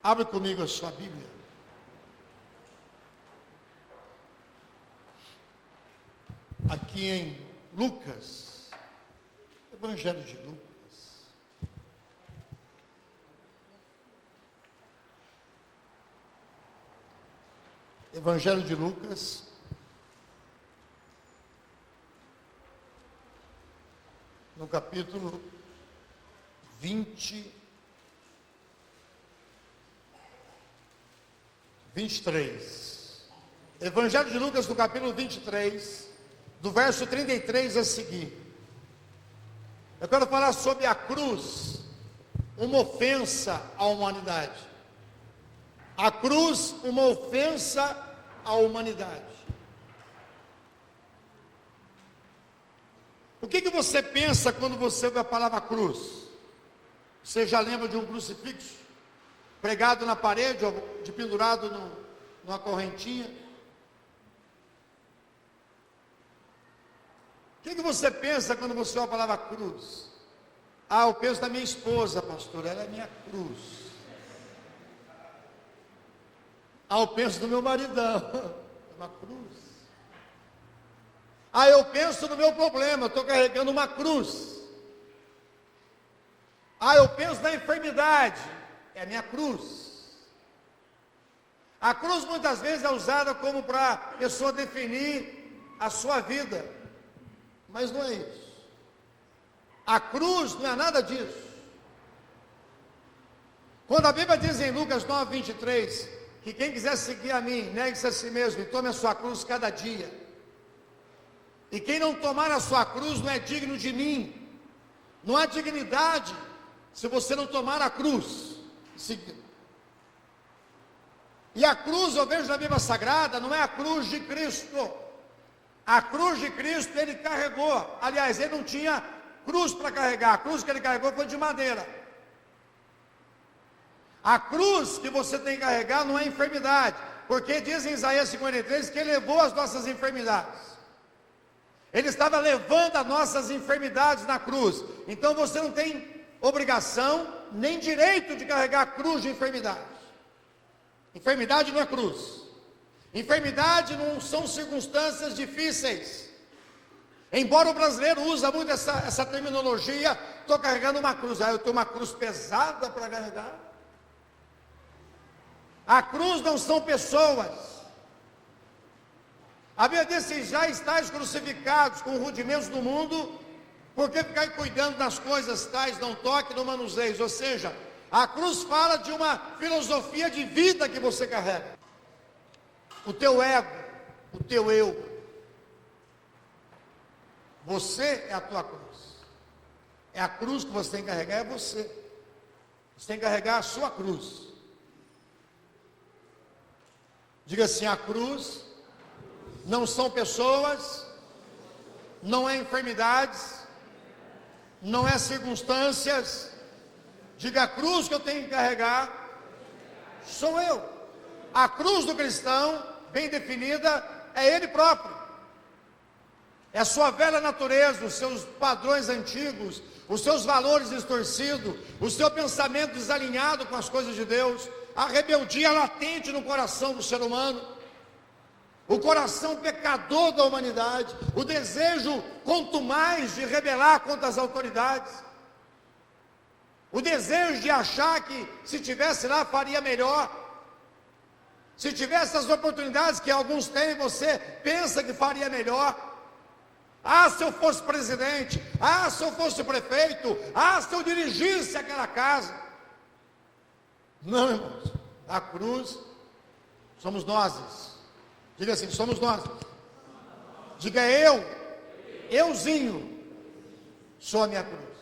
Abre comigo a sua Bíblia. Aqui em Lucas, Evangelho de Lucas. Evangelho de Lucas, no capítulo 23. Evangelho de Lucas, no capítulo 23, do verso 33 a seguir. Eu quero falar sobre a cruz, uma ofensa à humanidade. A cruz, uma ofensa à humanidade. O que você pensa quando você ouve a palavra cruz? Você já lembra de um crucifixo pregado na parede, ou de pendurado numa correntinha? O que você pensa quando você ouve a palavra cruz? Eu penso da minha esposa, pastor, ela é minha cruz. Eu penso do meu maridão, é uma cruz. Eu penso no meu problema, estou carregando uma cruz. Eu penso na enfermidade, é a minha cruz. A cruz muitas vezes é usada como para a pessoa definir a sua vida, mas não é isso. A cruz não é nada disso. Quando a Bíblia diz em Lucas 9, 23, que quem quiser seguir a mim, negue-se a si mesmo e tome a sua cruz cada dia. E quem não tomar a sua cruz não é digno de mim. Não há dignidade se você não tomar a cruz. E a cruz, eu vejo na Bíblia Sagrada, não é a cruz de Cristo. A cruz de Cristo ele carregou. Aliás, ele não tinha cruz para carregar. A cruz que ele carregou foi de madeira. A cruz que você tem que carregar não é enfermidade, porque diz em Isaías 53 que ele levou as nossas enfermidades. Ele estava levando as nossas enfermidades na cruz. Então você não tem obrigação nem direito de carregar a cruz de enfermidade. Enfermidade não é cruz. Enfermidade não são circunstâncias difíceis. Embora o brasileiro use muito essa terminologia, estou carregando uma cruz. Eu tenho uma cruz pesada para carregar. A cruz não são pessoas. A Bíblia diz que já estáis crucificados com rudimentos do mundo, porque ficar cuidando das coisas tais, não toque, não manuseis. Ou seja, a cruz fala de uma filosofia de vida que você carrega. O teu ego, o teu eu. Você é a tua cruz. É a cruz que você tem que carregar, é você. Você tem que carregar a sua cruz. Diga assim, a cruz não são pessoas, não é enfermidades, não é circunstâncias. Diga, a cruz que eu tenho que carregar sou eu. A cruz do cristão, bem definida, é ele próprio. É a sua velha natureza, os seus padrões antigos, os seus valores distorcidos, o seu pensamento desalinhado com as coisas de Deus, a rebeldia latente no coração do ser humano, o coração pecador da humanidade, o desejo contumaz de rebelar contra as autoridades, o desejo de achar que se tivesse lá faria melhor, se tivesse as oportunidades que alguns têm, você pensa que faria melhor. Se eu fosse presidente, se eu fosse prefeito, se eu dirigisse aquela casa. Não, irmãos, a cruz somos nós. Diga assim, somos nós. Diga euzinho, sou a minha cruz.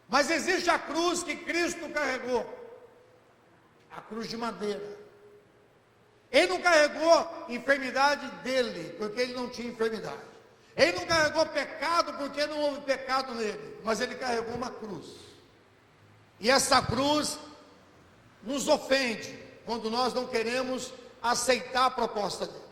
Mas existe a cruz que Cristo carregou, a cruz de madeira. Ele não carregou enfermidade dele, porque ele não tinha enfermidade. Ele não carregou pecado, porque não houve pecado nele, mas ele carregou uma cruz. E essa cruz nos ofende quando nós não queremos aceitar a proposta dele.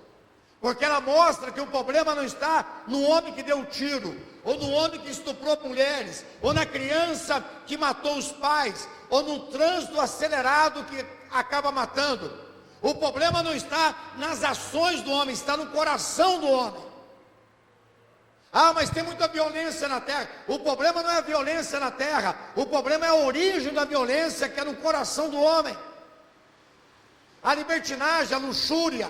Porque ela mostra que o problema não está no homem que deu um tiro, ou no homem que estuprou mulheres, ou na criança que matou os pais, ou no trânsito acelerado que acaba matando. O problema não está nas ações do homem, está no coração do homem. Ah, mas tem muita violência na terra. O problema não é a violência na terra, o problema é a origem da violência, que é no coração do homem. A libertinagem, a luxúria,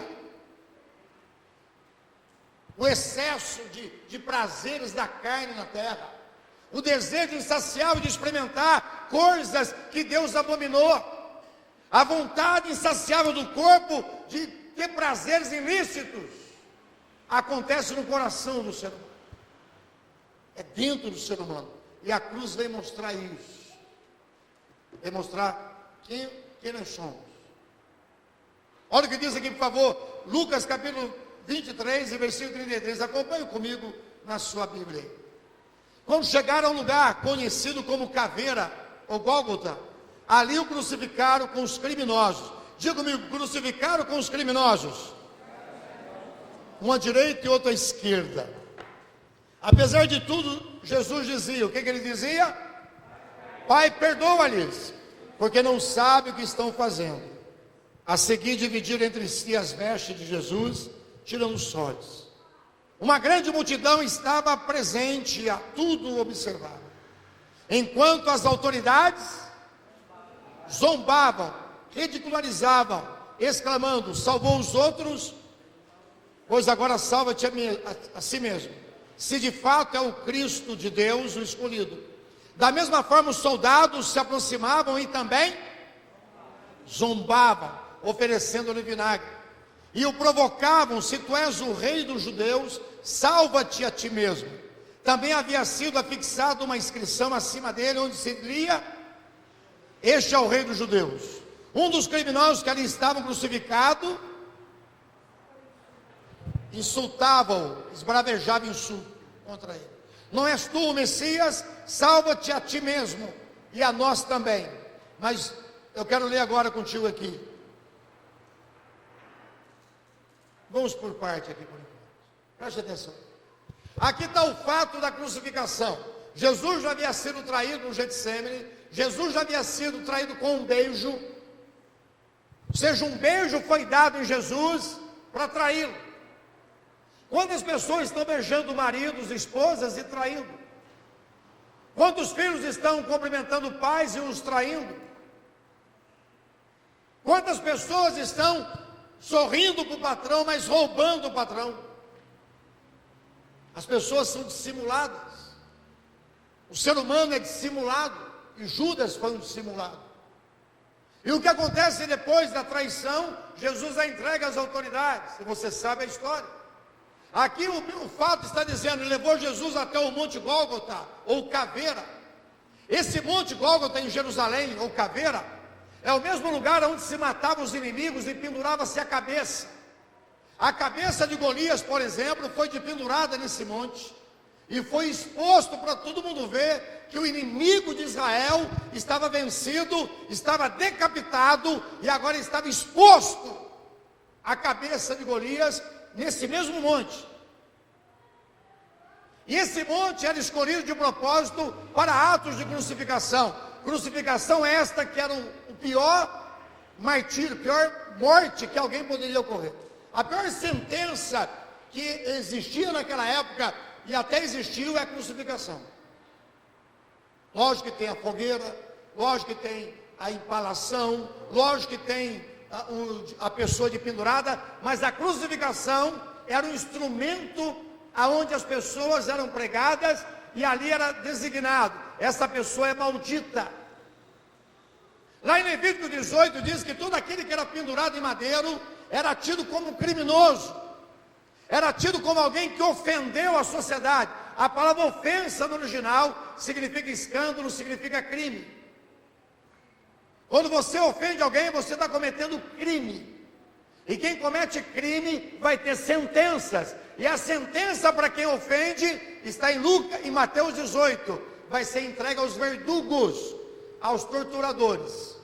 o excesso de prazeres da carne na terra, o desejo insaciável de experimentar coisas que Deus abominou, a vontade insaciável do corpo de ter prazeres ilícitos, acontece no coração do ser humano, é dentro do ser humano, e a cruz vem mostrar isso, vem mostrar quem nós somos. Olha o que diz aqui, por favor, Lucas capítulo 23 e versículo 33, acompanhe comigo na sua Bíblia. Quando chegaram a um lugar conhecido como Caveira, ou Gólgota, ali o crucificaram com os criminosos. Diga comigo, crucificaram com os criminosos, um à direita e outro à esquerda. Apesar de tudo, Jesus dizia, o que ele dizia? Pai, perdoa-lhes, porque não sabem o que estão fazendo. A seguir, dividiram entre si as vestes de Jesus, tirando os olhos. Uma grande multidão estava presente, a tudo observava. Enquanto as autoridades zombavam, ridicularizavam, exclamando, salvou os outros, pois agora salva-te a si mesmo, se de fato é o Cristo de Deus, o escolhido. Da mesma forma os soldados se aproximavam e também zombavam, oferecendo-lhe vinagre. E o provocavam, se tu és o rei dos judeus, salva-te a ti mesmo. Também havia sido afixada uma inscrição acima dele, onde se lia, este é o rei dos judeus. Um dos criminosos que ali estavam crucificados, insultava-o, esbravejava insulto contra ele. Não és tu o Messias? Salva-te a ti mesmo, e a nós também. Mas eu quero ler agora contigo aqui. Vamos por parte aqui por enquanto. Preste atenção. Aqui está o fato da crucificação. Jesus já havia sido traído no Getsemane. Jesus já havia sido traído com um beijo. Ou seja, um beijo foi dado em Jesus para traí-lo. Quantas pessoas estão beijando maridos, esposas e traindo? Quantos filhos estão cumprimentando pais e os traindo? Quantas pessoas estão sorrindo para o patrão, mas roubando o patrão? As pessoas são dissimuladas. O ser humano é dissimulado, e Judas foi um dissimulado. E o que acontece depois da traição? Jesus a entrega às autoridades, e você sabe a história. Aqui o fato está dizendo, ele levou Jesus até o Monte Gólgota, ou Caveira. Esse Monte Gólgota em Jerusalém, ou Caveira, é o mesmo lugar onde se matavam os inimigos e pendurava-se a cabeça. A cabeça de Golias, por exemplo, foi pendurada nesse monte, e foi exposto para todo mundo ver que o inimigo de Israel estava vencido, estava decapitado, e agora estava exposto a cabeça de Golias nesse mesmo monte. E esse monte era escolhido de propósito para atos de crucificação. Crucificação esta que era o pior martírio, pior morte que alguém poderia ocorrer. A pior sentença que existia naquela época, e até existiu, é a crucificação. Lógico que tem a fogueira, lógico que tem a empalação, lógico que tem a pessoa de pendurada, mas a crucificação era um instrumento aonde as pessoas eram pregadas, e ali era designado, essa pessoa é maldita. Lá em Levítico 18 diz que todo aquele que era pendurado em madeiro era tido como criminoso, era tido como alguém que ofendeu a sociedade. A palavra ofensa no original significa escândalo, significa crime. Quando você ofende alguém, você está cometendo crime. E quem comete crime vai ter sentenças. E a sentença para quem ofende está em Mateus 18. Vai ser entregue aos verdugos, aos torturadores,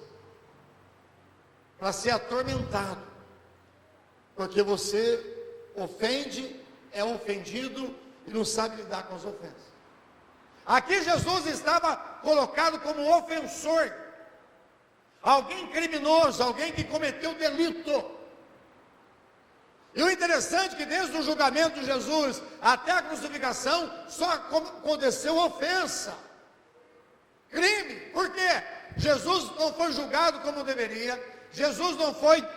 para ser atormentado. Porque você ofende, é ofendido e não sabe lidar com as ofensas. Aqui Jesus estava colocado como ofensor, alguém criminoso, alguém que cometeu delito. E o interessante é que desde o julgamento de Jesus até a crucificação, só aconteceu ofensa, crime. Por quê? Jesus não foi julgado como deveria, Jesus não foi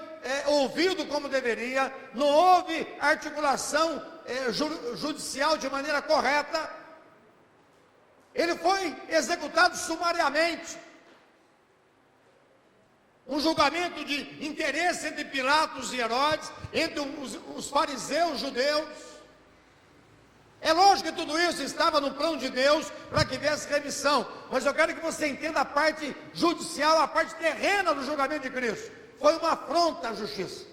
ouvido como deveria, não houve articulação judicial de maneira correta, ele foi executado sumariamente. Um julgamento de interesse entre Pilatos e Herodes, entre os fariseus judeus. É lógico que tudo isso estava no plano de Deus para que viesse remissão, mas eu quero que você entenda a parte judicial, a parte terrena do julgamento de Cristo. Foi uma afronta à justiça.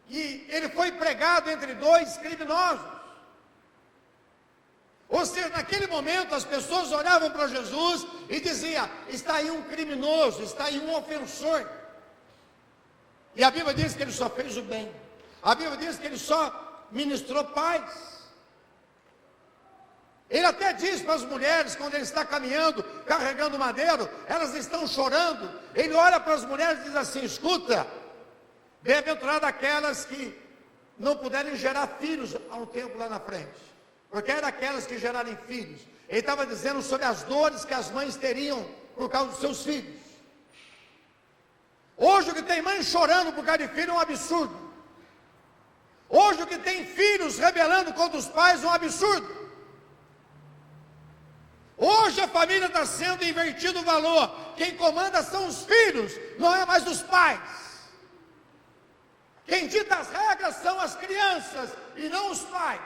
E ele foi pregado entre dois criminosos. Ou seja, naquele momento as pessoas olhavam para Jesus e diziam: está aí um criminoso, está aí um ofensor. E a Bíblia diz que ele só fez o bem. A Bíblia diz que ele só ministrou paz. Ele até diz para as mulheres, quando ele está caminhando, carregando madeiro, elas estão chorando. Ele olha para as mulheres e diz assim: escuta, bem-aventurada aquelas que não puderem gerar filhos há um tempo lá na frente, porque eram aquelas que gerarem filhos. Ele estava dizendo sobre as dores que as mães teriam por causa dos seus filhos. Hoje o que tem mãe chorando por causa de filho é um absurdo. Hoje o que tem filhos rebelando contra os pais é um absurdo. Hoje a família está sendo invertido o valor. Quem comanda são os filhos, não é mais os pais. Quem dita as regras são as crianças e não os pais.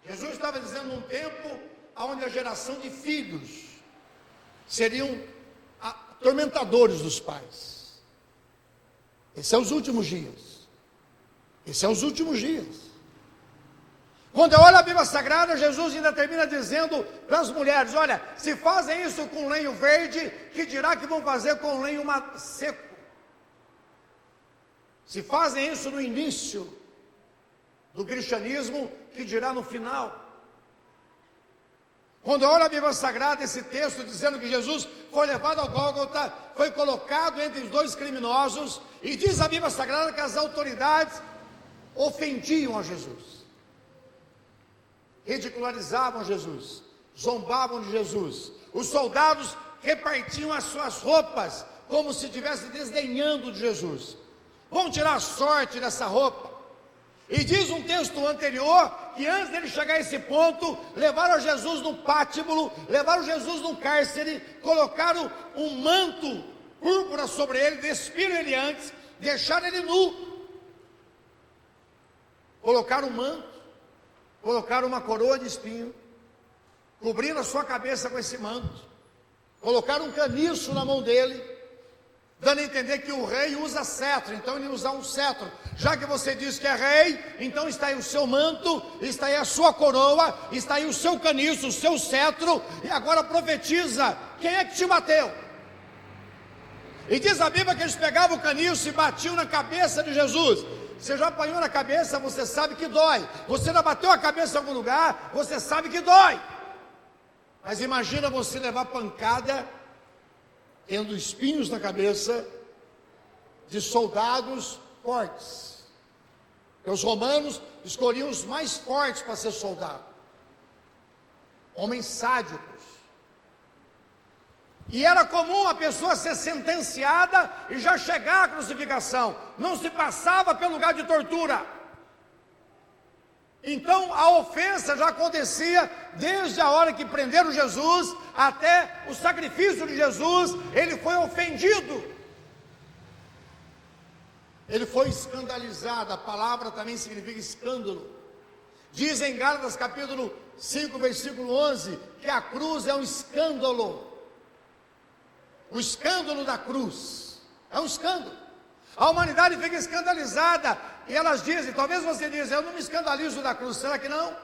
Jesus estava dizendo num tempo onde a geração de filhos seriam atormentadores dos pais. Esses são os últimos dias. Esses são os últimos dias. Quando eu olho a Bíblia Sagrada, Jesus ainda termina dizendo para as mulheres: olha, se fazem isso com lenho verde, que dirá que vão fazer com lenho seco? Se fazem isso no início do cristianismo, que dirá no final? Quando eu olho a Bíblia Sagrada, esse texto dizendo que Jesus foi levado ao Gólgota, foi colocado entre os dois criminosos, e diz a Bíblia Sagrada que as autoridades ofendiam a Jesus, ridicularizavam Jesus, zombavam de Jesus. Os soldados repartiam as suas roupas como se estivessem desdenhando de Jesus. Vão tirar sorte dessa roupa. E diz um texto anterior que antes dele chegar a esse ponto, levaram Jesus no pátibulo, levaram Jesus no cárcere, colocaram um manto púrpura sobre ele, despiram ele antes, deixaram ele nu. Colocaram um manto, colocaram uma coroa de espinho, cobriram a sua cabeça com esse manto, colocaram um caniço na mão dele, dando a entender que o rei usa cetro, então ele usa um cetro. Já que você diz que é rei, então está aí o seu manto, está aí a sua coroa, está aí o seu caniço, o seu cetro, e agora profetiza: quem é que te bateu? E diz a Bíblia que eles pegavam o caniço e batiam na cabeça de Jesus. Você já apanhou na cabeça, você sabe que dói. Você já bateu a cabeça em algum lugar, você sabe que dói. Mas imagina você levar pancada, tendo espinhos na cabeça, de soldados fortes. Porque os romanos escolhiam os mais fortes para ser soldado. Homens sádicos. E era comum a pessoa ser sentenciada e já chegar à crucificação. Não se passava pelo lugar de tortura. Então a ofensa já acontecia desde a hora que prenderam Jesus até o sacrifício de Jesus. Ele foi ofendido. Ele foi escandalizado. A palavra também significa escândalo. Diz em Gálatas capítulo 5, versículo 11, que a cruz é um escândalo. O escândalo da cruz é um escândalo. A humanidade fica escandalizada e elas dizem, talvez você diz: eu não me escandalizo da cruz. Será que não?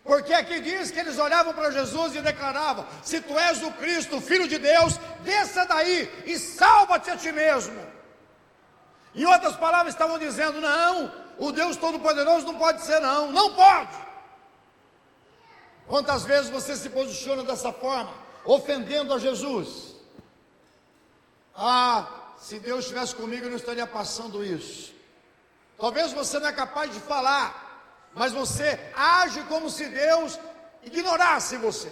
Porque aqui diz que eles olhavam para Jesus e declaravam: se tu és o Cristo, o Filho de Deus, desça daí e salva-te a ti mesmo. Em outras palavras, estavam dizendo: não, o Deus Todo-Poderoso não pode ser, não pode. Quantas vezes você se posiciona dessa forma, ofendendo a Jesus? Se Deus estivesse comigo, eu não estaria passando isso. Talvez você não é capaz de falar, mas você age como se Deus ignorasse você.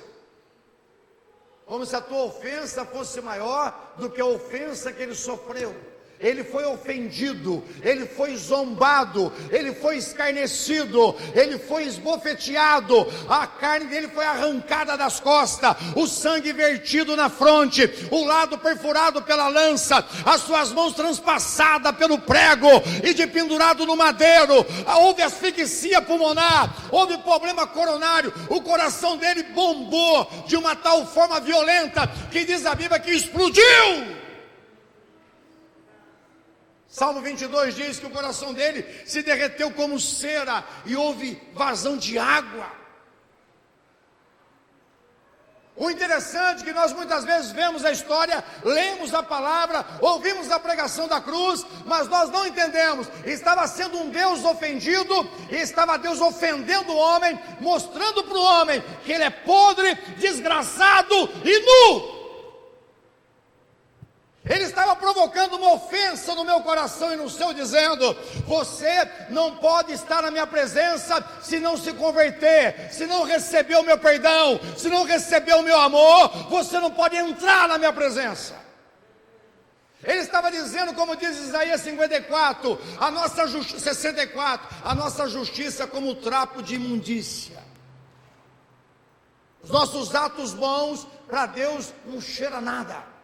Como se a tua ofensa fosse maior do que a ofensa que ele sofreu. Ele foi ofendido, ele foi zombado, ele foi escarnecido, ele foi esbofeteado, a carne dele foi arrancada das costas, o sangue vertido na fronte, o lado perfurado pela lança, as suas mãos transpassadas pelo prego e de pendurado no madeiro. Houve asfixia pulmonar, houve problema coronário, o coração dele bombou de uma tal forma violenta que diz a Bíblia que explodiu. Salmo 22 diz que o coração dele se derreteu como cera e houve vazão de água. O interessante é que nós muitas vezes vemos a história, lemos a palavra, ouvimos a pregação da cruz, mas nós não entendemos. Estava sendo um Deus ofendido, e estava Deus ofendendo o homem, mostrando para o homem que ele é podre, desgraçado e nu. Ele estava provocando uma ofensa no meu coração e no seu, dizendo: você não pode estar na minha presença se não se converter, se não receber o meu perdão, se não receber o meu amor, você não pode entrar na minha presença. Ele estava dizendo, como diz Isaías 54, 64, a nossa justiça como trapo de imundícia. Os nossos atos bons, para Deus, não cheira nada.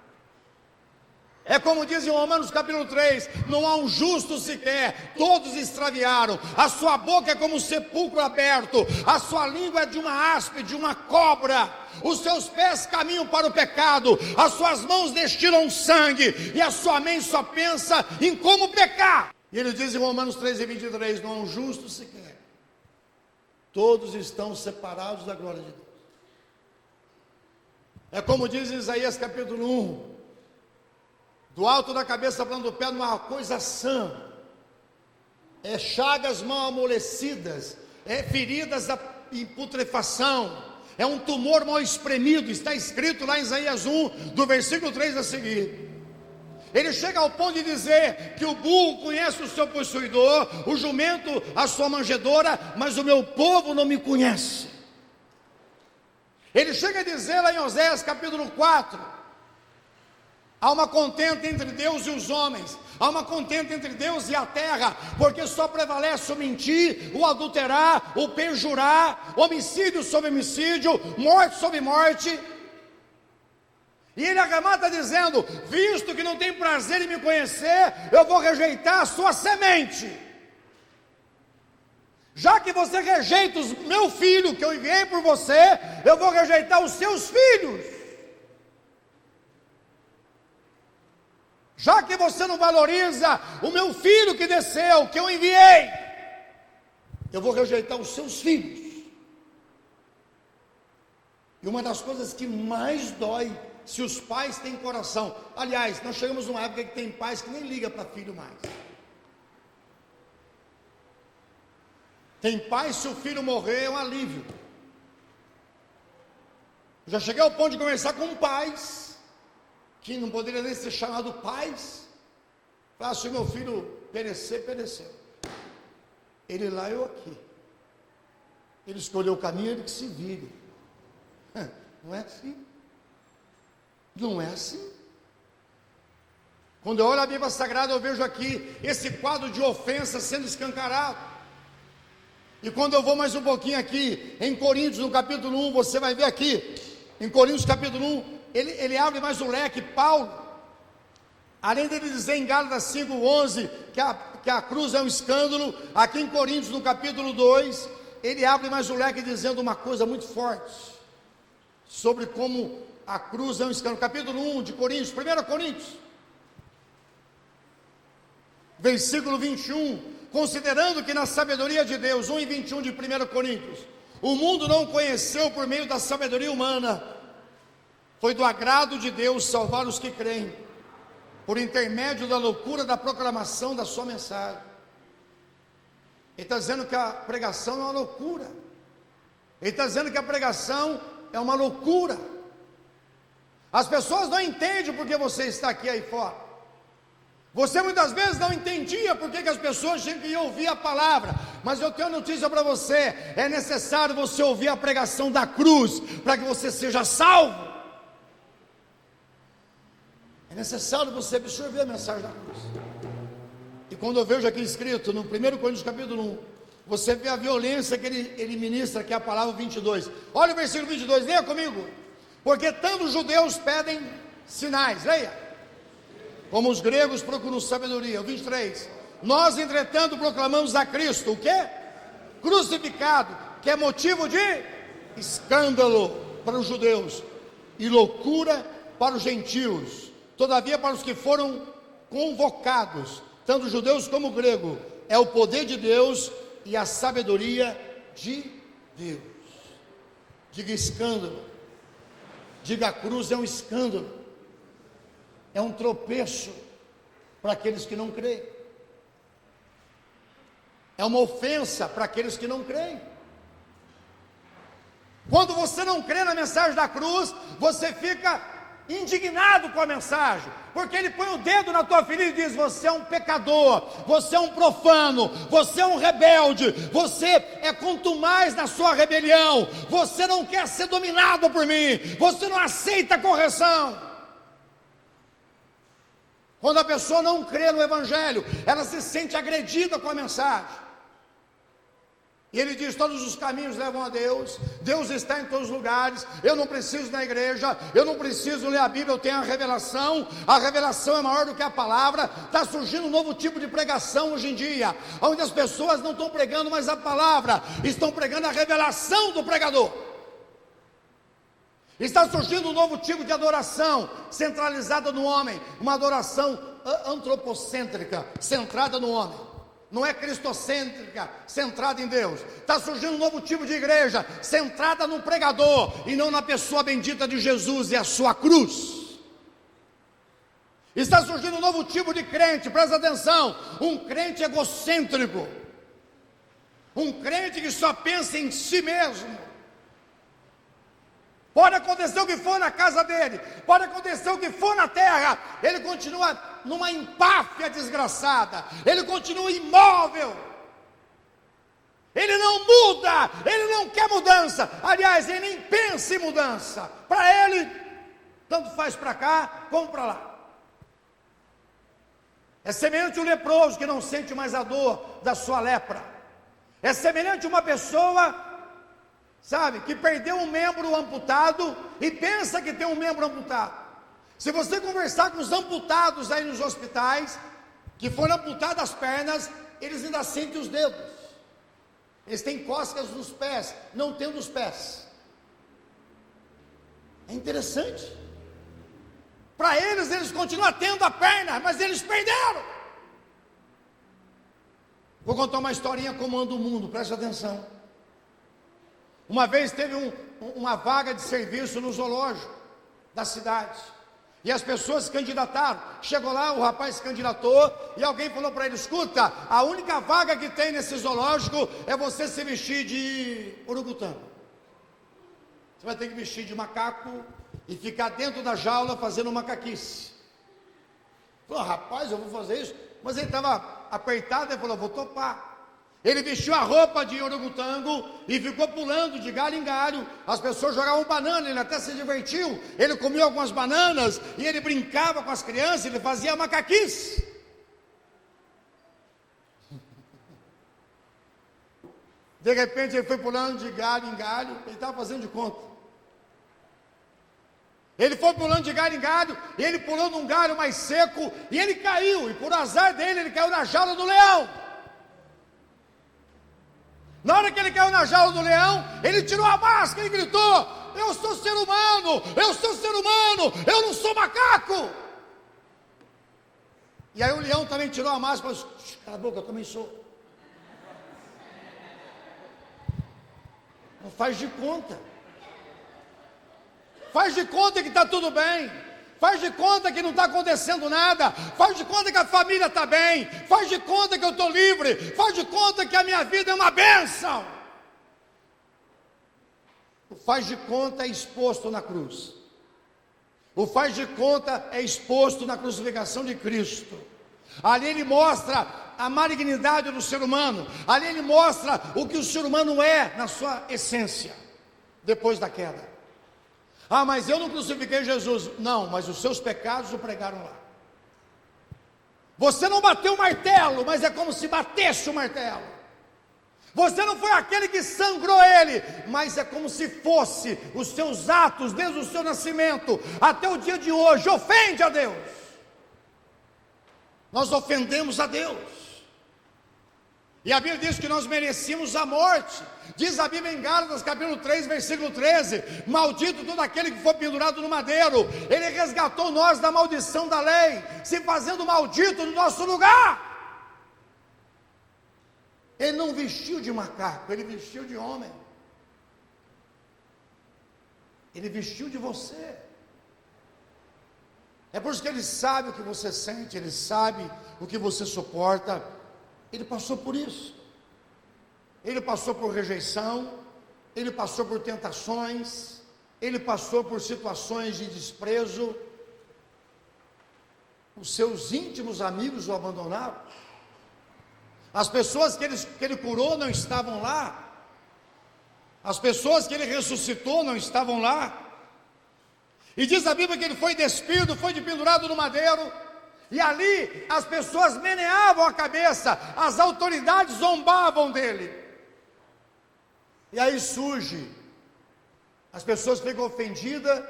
É como diz em Romanos capítulo 3, não há um justo sequer, todos extraviaram, a sua boca é como um sepulcro aberto, a sua língua é de uma aspe, de uma cobra, os seus pés caminham para o pecado, as suas mãos destilam sangue, e a sua mente só pensa em como pecar. E ele diz em Romanos 3:23, não há um justo sequer, todos estão separados da glória de Deus. É como diz em Isaías capítulo 1, do alto da cabeça para do pé, não há coisa sã, é chagas mal amolecidas, é feridas em putrefação, é um tumor mal espremido. Está escrito lá em Isaías 1, do versículo 3 a seguir. Ele chega ao ponto de dizer que o burro conhece o seu possuidor, o jumento a sua manjedoura, mas o meu povo não me conhece. Ele chega a dizer lá em Oséias capítulo 4, há uma contenda entre Deus e os homens, há uma contenda entre Deus e a terra, porque só prevalece o mentir, o adulterar, o perjurar, homicídio sobre homicídio, morte sobre morte. E ele arremata dizendo: visto que não tem prazer em me conhecer, eu vou rejeitar a sua semente. Já que você rejeita o meu filho que eu enviei por você, eu vou rejeitar os seus filhos. Já que você não valoriza o meu filho que desceu, que eu enviei, eu vou rejeitar os seus filhos. E uma das coisas que mais dói, se os pais têm coração. Aliás, nós chegamos numa época que tem pais que nem ligam para filho mais. Tem pais, se o filho morrer, é um alívio. Eu já cheguei ao ponto de conversar com pais que não poderia nem ser chamado pais. Falar: se o meu filho perecer, pereceu. Ele lá, eu aqui. Ele escolheu o caminho, ele que se vire. Não é assim. Não é assim. Quando eu olho a Bíblia Sagrada, eu vejo aqui esse quadro de ofensa sendo escancarado. E quando eu vou mais um pouquinho aqui, em Coríntios, no capítulo 1, você vai ver aqui, em Coríntios capítulo 1, ele abre mais um leque. Paulo, além dele dizer em Gálatas 5:11 que a cruz é um escândalo, aqui em Coríntios no capítulo 2, ele abre mais um leque dizendo uma coisa muito forte, sobre como a cruz é um escândalo. Capítulo 1 de Coríntios, 1 Coríntios, versículo 21, considerando que na sabedoria de Deus, 1:21 de 1 Coríntios, o mundo não conheceu por meio da sabedoria humana, foi do agrado de Deus salvar os que creem. por intermédio da loucura da proclamação da sua mensagem. Ele está dizendo que a pregação é uma loucura. Ele está dizendo que a pregação é uma loucura. As pessoas não entendem porque você está aqui aí fora. Você muitas vezes não entendia porque que as pessoas tinham que ouvir a palavra. Mas eu tenho uma notícia para você: é necessário você ouvir a pregação da cruz para que você seja salvo. É necessário você absorver a mensagem da cruz. E quando eu vejo aqui escrito no 1 Coríntios capítulo 1, você vê a violência que ele ministra, que é a palavra 22. Olha o versículo 22, leia comigo. Porque tanto os judeus pedem sinais, leia, como os gregos procuram sabedoria. O 23. Nós, entretanto, proclamamos a Cristo, o quê? Crucificado, que é motivo de escândalo para os judeus e loucura para os gentios. Todavia, para os que foram convocados, tanto judeus como grego, é o poder de Deus e a sabedoria de Deus. Diga escândalo. Diga a cruz é um escândalo. É um tropeço para aqueles que não creem. É uma ofensa para aqueles que não creem. Quando você não crê na mensagem da cruz, você fica indignado com a mensagem, porque ele põe o dedo na tua ferida e diz: você é um pecador, você é um profano, você é um rebelde, você é contumaz na sua rebelião, você não quer ser dominado por mim, você não aceita a correção. Quando a pessoa não crê no evangelho, ela se sente agredida com a mensagem. E ele diz: todos os caminhos levam a Deus, Deus está em todos os lugares, eu não preciso ir na igreja, eu não preciso ler a Bíblia, eu tenho a revelação é maior do que a palavra. Está surgindo um novo tipo de pregação hoje em dia, onde as pessoas não estão pregando mais a palavra, estão pregando a revelação do pregador. Está surgindo um novo tipo de adoração, centralizada no homem, uma adoração antropocêntrica, centrada no homem. Não é cristocêntrica, centrada em Deus. Está surgindo um novo tipo de igreja, centrada no pregador e não na pessoa bendita de Jesus e a sua cruz. Está surgindo um novo tipo de crente, presta atenção, um crente egocêntrico, um crente que só pensa em si mesmo. Pode acontecer o que for na casa dele, pode acontecer o que for na terra, ele continua numa empáfia desgraçada, ele continua imóvel, ele não muda, ele não quer mudança, aliás, ele nem pensa em mudança, para ele, tanto faz para cá como para lá. É semelhante um leproso que não sente mais a dor da sua lepra, é semelhante uma pessoa, sabe, que perdeu um membro amputado e pensa que tem um membro amputado. Se você conversar com os amputados aí nos hospitais, que foram amputadas as pernas, eles ainda sentem os dedos. Eles têm cócegas nos pés, não tendo os pés. É interessante. Para eles continuam tendo a perna, mas eles perderam. Vou contar uma historinha como anda o mundo, preste atenção. Uma vez teve uma vaga de serviço no zoológico da cidade, e as pessoas se candidataram. Chegou lá, o rapaz se candidatou, e alguém falou para ele: escuta, a única vaga que tem nesse zoológico é você se vestir de orangotango. Você vai ter que vestir de macaco e ficar dentro da jaula fazendo macaquice. Falou: rapaz, eu vou fazer isso. Mas ele estava apertado, ele falou: vou topar. Ele vestiu a roupa de orangotango e ficou pulando de galho em galho. As pessoas jogavam banana, ele até se divertiu. Ele comia algumas bananas e ele brincava com as crianças, ele fazia macaquice. De repente ele foi pulando de galho em galho, ele estava fazendo de conta. Ele foi pulando de galho em galho, e ele pulou num galho mais seco, e ele caiu, e por azar dele, ele caiu na jaula do leão. Na hora que ele caiu na jaula do leão, ele tirou a máscara e gritou: eu sou ser humano, eu sou ser humano, eu não sou macaco. E aí o leão também tirou a máscara e falou: cala a boca, eu também sou. Não faz de conta. Faz de conta que está tudo bem. Faz de conta que não está acontecendo nada. Faz de conta que a família está bem. Faz de conta que eu estou livre. Faz de conta que a minha vida é uma bênção. O faz de conta é exposto na cruz. O faz de conta é exposto na crucificação de Cristo. Ali ele mostra a malignidade do ser humano. Ali ele mostra o que o ser humano é na sua essência, depois da queda. Ah, mas eu não crucifiquei Jesus. Não, mas os seus pecados o pregaram lá. Você não bateu o martelo, mas é como se batesse o martelo. Você não foi aquele que sangrou ele, mas é como se fosse os seus atos, desde o seu nascimento até o dia de hoje, ofende a Deus. Nós ofendemos a Deus. E a Bíblia diz que nós merecíamos a morte. Diz a Bíblia em Gálatas capítulo 3, versículo 13: maldito todo aquele que foi pendurado no madeiro. Ele resgatou nós da maldição da lei, se fazendo maldito no nosso lugar. Ele não vestiu de macaco, ele vestiu de homem. Ele vestiu de você. É por isso que ele sabe o que você sente, ele sabe o que você suporta. Ele passou por isso. Ele passou por rejeição, ele passou por tentações, ele passou por situações de desprezo. Os seus íntimos amigos o abandonaram. As pessoas que ele curou não estavam lá. As pessoas que ele ressuscitou não estavam lá. E diz a Bíblia que ele foi despido, foi pendurado no madeiro. E ali as pessoas meneavam a cabeça, as autoridades zombavam dele. E aí surge, as pessoas ficam ofendidas,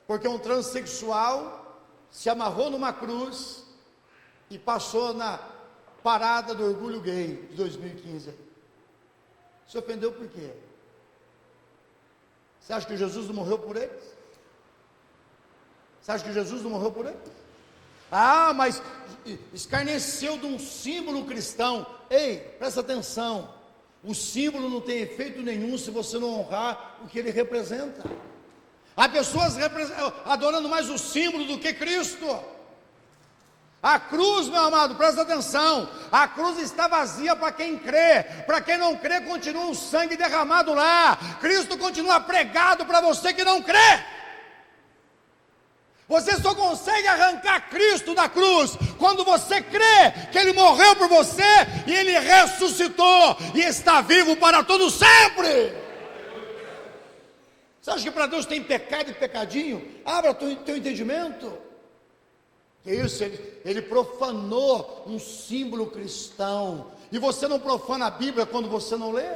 porque um transexual se amarrou numa cruz e passou na parada do orgulho gay de 2015. Se ofendeu por quê? Você acha que Jesus não morreu por eles? Você acha que Jesus não morreu por eles? Ah, mas escarneceu de um símbolo cristão. Ei, presta atenção. O símbolo não tem efeito nenhum se você não honrar o que ele representa. Há pessoas adorando mais o símbolo do que Cristo. A cruz, meu amado, presta atenção. A cruz está vazia para quem crê. Para quem não crê, continua o sangue derramado lá. Cristo continua pregado para você que não crê. Você só consegue arrancar Cristo da cruz quando você crê que Ele morreu por você e Ele ressuscitou e está vivo para todo sempre. Você acha que para Deus tem pecado e pecadinho? Abra teu entendimento. Que isso, ele profanou um símbolo cristão. E você não profana a Bíblia quando você não lê?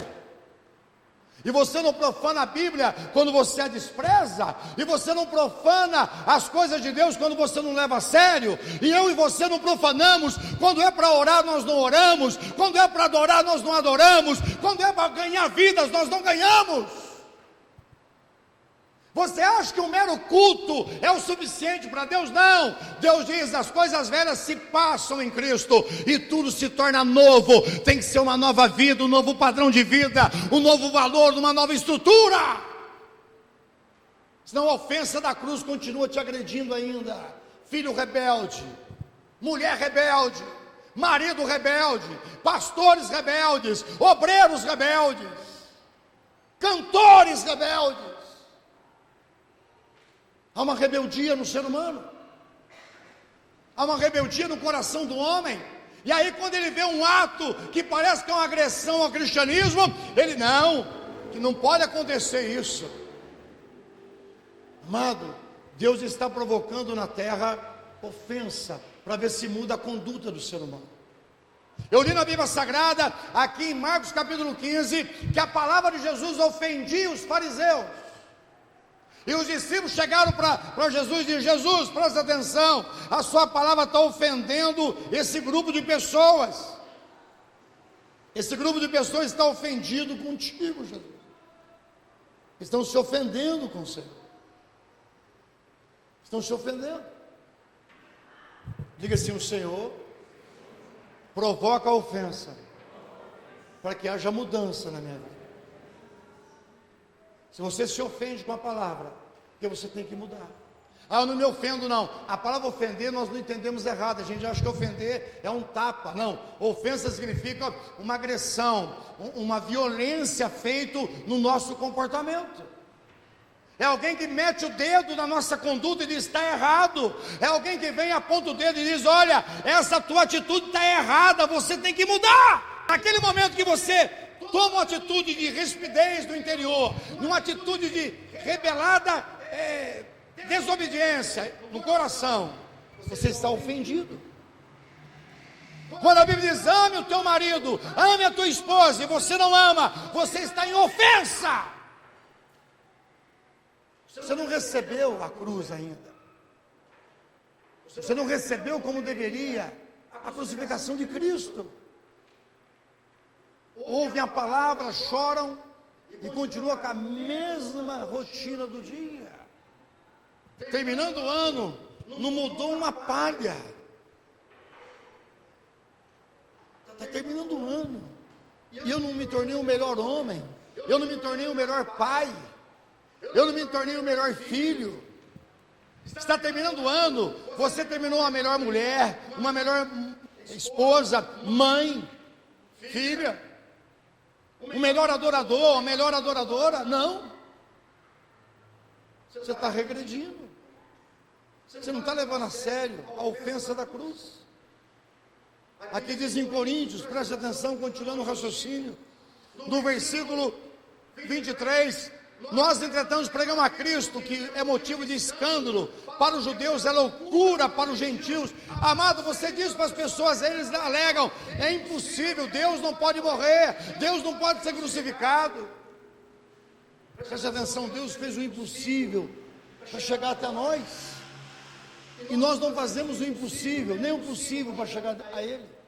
E você não profana a Bíblia quando você a despreza? E você não profana as coisas de Deus quando você não leva a sério? E eu e você não profanamos quando é para orar nós não oramos, quando é para adorar nós não adoramos, quando é para ganhar vidas nós não ganhamos. Você acha que um mero culto é o suficiente para Deus? Não. Deus diz, as coisas velhas se passam em Cristo e tudo se torna novo. Tem que ser uma nova vida, um novo padrão de vida, um novo valor, uma nova estrutura. Senão a ofensa da cruz continua te agredindo ainda. Filho rebelde, mulher rebelde, marido rebelde, pastores rebeldes, obreiros rebeldes, cantores rebeldes. Há uma rebeldia no ser humano. Há uma rebeldia no coração do homem. E aí quando ele vê um ato que parece que é uma agressão ao cristianismo, ele que não pode acontecer isso. Amado, Deus está provocando na terra ofensa, para ver se muda a conduta do ser humano. Eu li na Bíblia Sagrada, aqui em Marcos capítulo 15, que a palavra de Jesus ofendia os fariseus. E os discípulos chegaram para Jesus e disseram: Jesus, presta atenção, a sua palavra está ofendendo esse grupo de pessoas. Esse grupo de pessoas está ofendido contigo, Jesus. Estão se ofendendo com o Senhor. Estão se ofendendo. Diga assim: o Senhor provoca a ofensa para que haja mudança na minha vida. Se você se ofende com a palavra, porque você tem que mudar. Ah, eu não me ofendo, não. A palavra ofender nós não entendemos errado. A gente acha que ofender é um tapa. Não. Ofensa significa uma agressão, uma violência feita no nosso comportamento. É alguém que mete o dedo na nossa conduta e diz: está errado. É alguém que vem, aponta o dedo e diz: olha, essa tua atitude está errada, você tem que mudar. Naquele momento que você toma uma atitude de rispidez no interior, uma atitude de rebelada desobediência no coração, você está ofendido. Quando a Bíblia diz: ame o teu marido, ame a tua esposa, e você não ama, você está em ofensa. Você não recebeu a cruz ainda. Você não recebeu como deveria a crucificação de Cristo. Ouvem a palavra, choram e continuam com a mesma rotina do dia. Terminando o ano, não mudou uma palha. Está terminando o ano e eu não me tornei o melhor homem, eu não me tornei o melhor pai, eu não me tornei o melhor filho. Está terminando o ano, você terminou a melhor mulher, uma melhor esposa, mãe, filha, o melhor adorador, a melhor adoradora. Não, você está regredindo. Você não está levando a sério a ofensa da cruz. Aqui diz em Coríntios, preste atenção, continuando o raciocínio, no versículo 23, nós entretanto pregamos a Cristo, que é motivo de escândalo para os judeus, é loucura para os gentios. Amado, você diz para as pessoas, eles alegam: é impossível, Deus não pode morrer, Deus não pode ser crucificado. Preste atenção, Deus fez o impossível para chegar até nós. E nós não fazemos o impossível, nem o possível para chegar a Ele.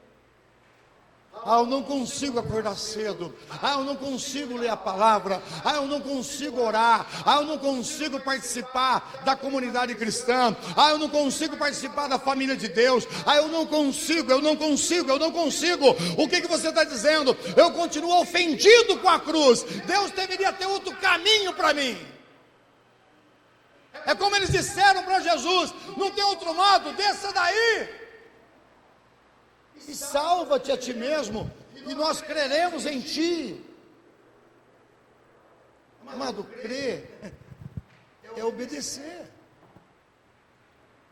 Ah, eu não consigo acordar cedo. Ah, eu não consigo ler a palavra. Ah, eu não consigo orar. Ah, eu não consigo participar da comunidade cristã. Ah, eu não consigo participar da família de Deus. Ah, eu não consigo. O que você está dizendo? Eu continuo ofendido com a cruz. Deus deveria ter outro caminho para mim. É como eles disseram para Jesus: não tem outro modo, desça daí e salva-te a ti mesmo, e nós creremos em ti. Amado, crer é obedecer.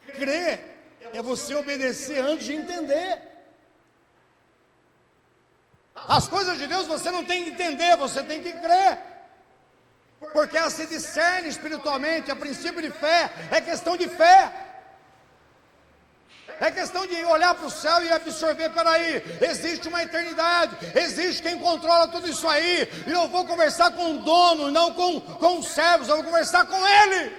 Crer é você obedecer antes de entender. As coisas de Deus você não tem que entender, você tem que crer. Porque ela se discerne espiritualmente. A princípio de fé, é questão de fé. É questão de olhar para o céu e absorver: peraí, existe uma eternidade, existe quem controla tudo isso aí, e eu vou conversar com o dono, não com os servos, eu vou conversar com ele.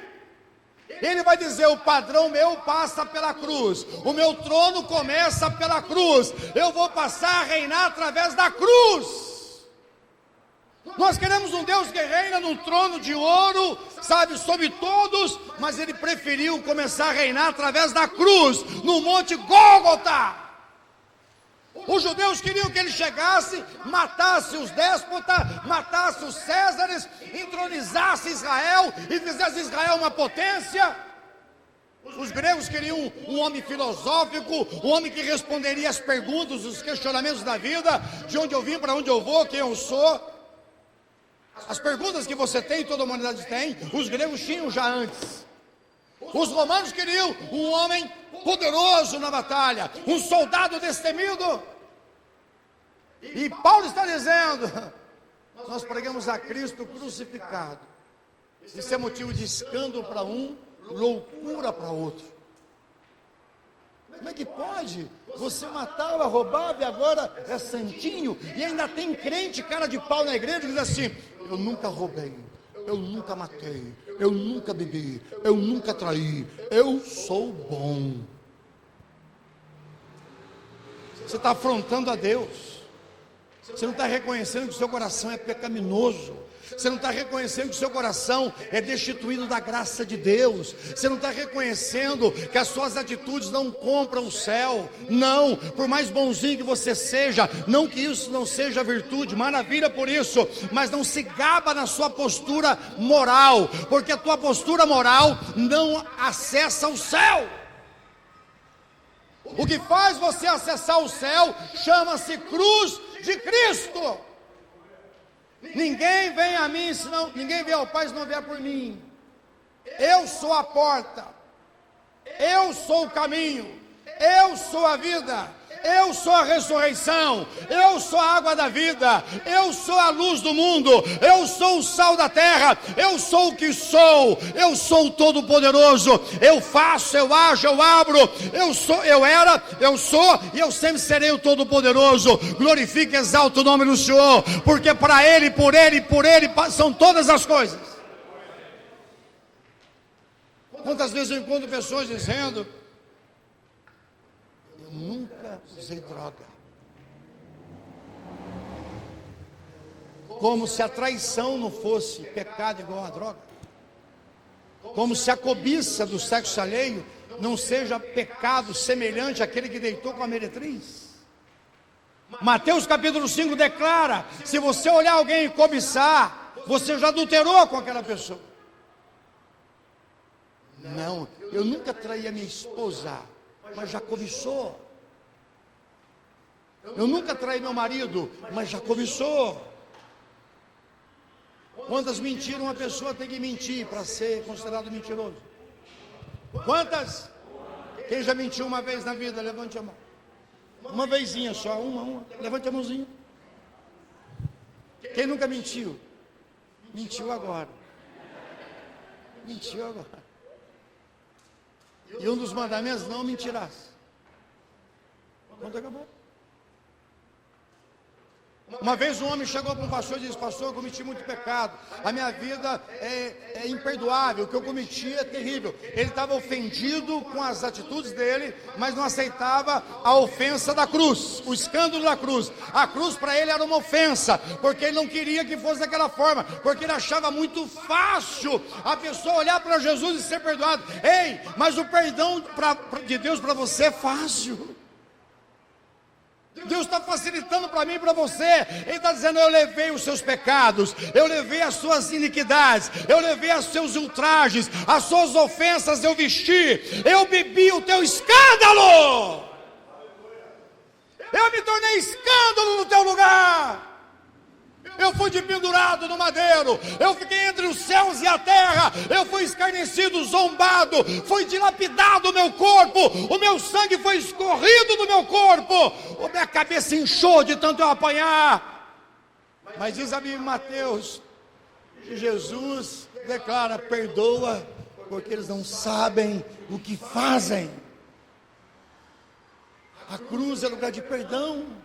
Ele vai dizer: o padrão meu passa pela cruz, o meu trono começa pela cruz, eu vou passar a reinar através da cruz. Nós queremos um Deus que reina num trono de ouro, sabe, sobre todos, mas Ele preferiu começar a reinar através da cruz, no Monte Gólgota. Os judeus queriam que Ele chegasse, matasse os déspotas, matasse os Césares, entronizasse Israel e fizesse Israel uma potência. Os gregos queriam um homem filosófico, um homem que responderia às perguntas, os questionamentos da vida: de onde eu vim, para onde eu vou, quem eu sou. As perguntas que você tem, toda a humanidade tem, os gregos tinham já antes. Os romanos queriam um homem poderoso na batalha, um soldado destemido. E Paulo está dizendo: nós pregamos a Cristo crucificado. Isso é motivo de escândalo para um, loucura para outro. Como é que pode? Você matava, roubava e agora é santinho? E ainda tem crente, cara de pau na igreja, que diz assim: eu nunca roubei, eu nunca matei, eu nunca bebi, eu nunca traí, eu sou bom. Você está afrontando a Deus. Você não está reconhecendo que o seu coração é pecaminoso. Você não está reconhecendo que o seu coração é destituído da graça de Deus. Você não está reconhecendo que as suas atitudes não compram o céu. Não, por mais bonzinho que você seja, não que isso não seja virtude, maravilha por isso, mas não se gaba na sua postura moral, porque a tua postura moral não acessa o céu. O que faz você acessar o céu chama-se cruz de Cristo. Ninguém vem a mim, senão, ninguém vem ao Pai se não vier por mim. Eu sou a porta, eu sou o caminho, eu sou a vida, eu sou a ressurreição, eu sou a água da vida, eu sou a luz do mundo, eu sou o sal da terra, eu sou o que sou, eu sou o Todo-Poderoso, eu faço, eu ajo, eu abro, eu sou, eu era, eu sou e eu sempre serei o Todo-Poderoso. Glorifique e exalte o nome do Senhor, porque para Ele, por Ele, por Ele são todas as coisas. Quantas vezes eu encontro pessoas dizendo: eu nunca usei droga. Como se a traição não fosse pecado igual a droga. Como se a cobiça do sexo alheio não seja pecado semelhante àquele que deitou com a meretriz. Mateus capítulo 5 declara: se você olhar alguém e cobiçar, você já adulterou com aquela pessoa. Não, eu nunca traí a minha esposa, mas já cobiçou. Eu nunca traí meu marido, mas já cobiçou. Quantas mentiras uma pessoa tem que mentir para ser considerado mentiroso? Quantas? Quem já mentiu uma vez na vida? Levante a mão. Uma vezinha só, uma. Levante a mãozinha. Quem nunca mentiu? Mentiu agora. Mentiu agora. E um dos mandamentos: não mentirás. Quando acabou? Uma vez um homem chegou para um pastor e disse: pastor, eu cometi muito pecado, a minha vida é imperdoável, o que eu cometi é terrível. Ele estava ofendido com as atitudes dele, mas não aceitava a ofensa da cruz, o escândalo da cruz. A cruz para ele era uma ofensa, porque ele não queria que fosse daquela forma, porque ele achava muito fácil a pessoa olhar para Jesus e ser perdoado. Ei, mas o perdão de Deus para você é fácil. Deus está facilitando para mim e para você. Ele está dizendo: eu levei os seus pecados, eu levei as suas iniquidades, eu levei os seus ultrajes, as suas ofensas eu vesti, eu bebi o teu escândalo, eu me tornei escândalo no teu lugar. Eu fui pendurado no madeiro, eu fiquei entre os céus e a terra, eu fui escarnecido, zombado, foi dilapidado o meu corpo, o meu sangue foi escorrido do meu corpo, a minha cabeça inchou de tanto eu apanhar. Mas diz a Bíblia em Mateus que Jesus declara: perdoa, porque eles não sabem o que fazem. A cruz é lugar de perdão.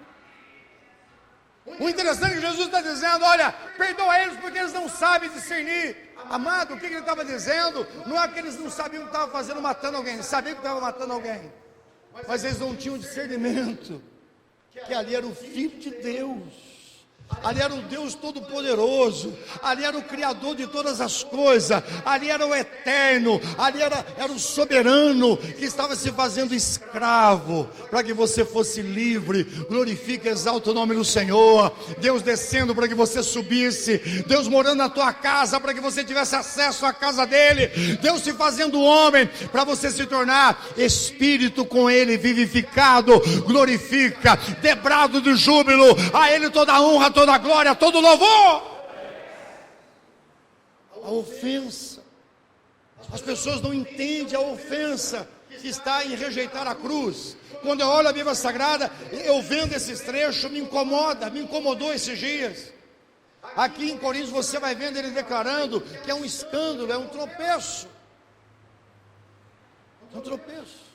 O interessante é que Jesus está dizendo: olha, perdoa eles porque eles não sabem discernir. Amado, o que ele estava dizendo? Não é que eles não sabiam o que estavam fazendo, matando alguém. Sabiam que estavam matando alguém, mas eles não tinham discernimento que ali era o Filho de Deus, ali era o Deus Todo-Poderoso, ali era o Criador de todas as coisas, ali era o Eterno, ali era o Soberano, que estava se fazendo escravo, para que você fosse livre. Glorifica e exalta o nome do Senhor. Deus descendo para que você subisse, Deus morando na tua casa para que você tivesse acesso à casa dele, Deus se fazendo homem para você se tornar espírito com ele vivificado. Glorifica, debrado de júbilo, a ele toda a honra, toda a glória, todo louvor. A ofensa, as pessoas não entendem a ofensa que está em rejeitar a cruz. Quando eu olho a Bíblia Sagrada, eu vendo esses trechos, me incomodou esses dias. Aqui em Coríntios você vai vendo ele declarando que é um escândalo, é um tropeço. É um tropeço.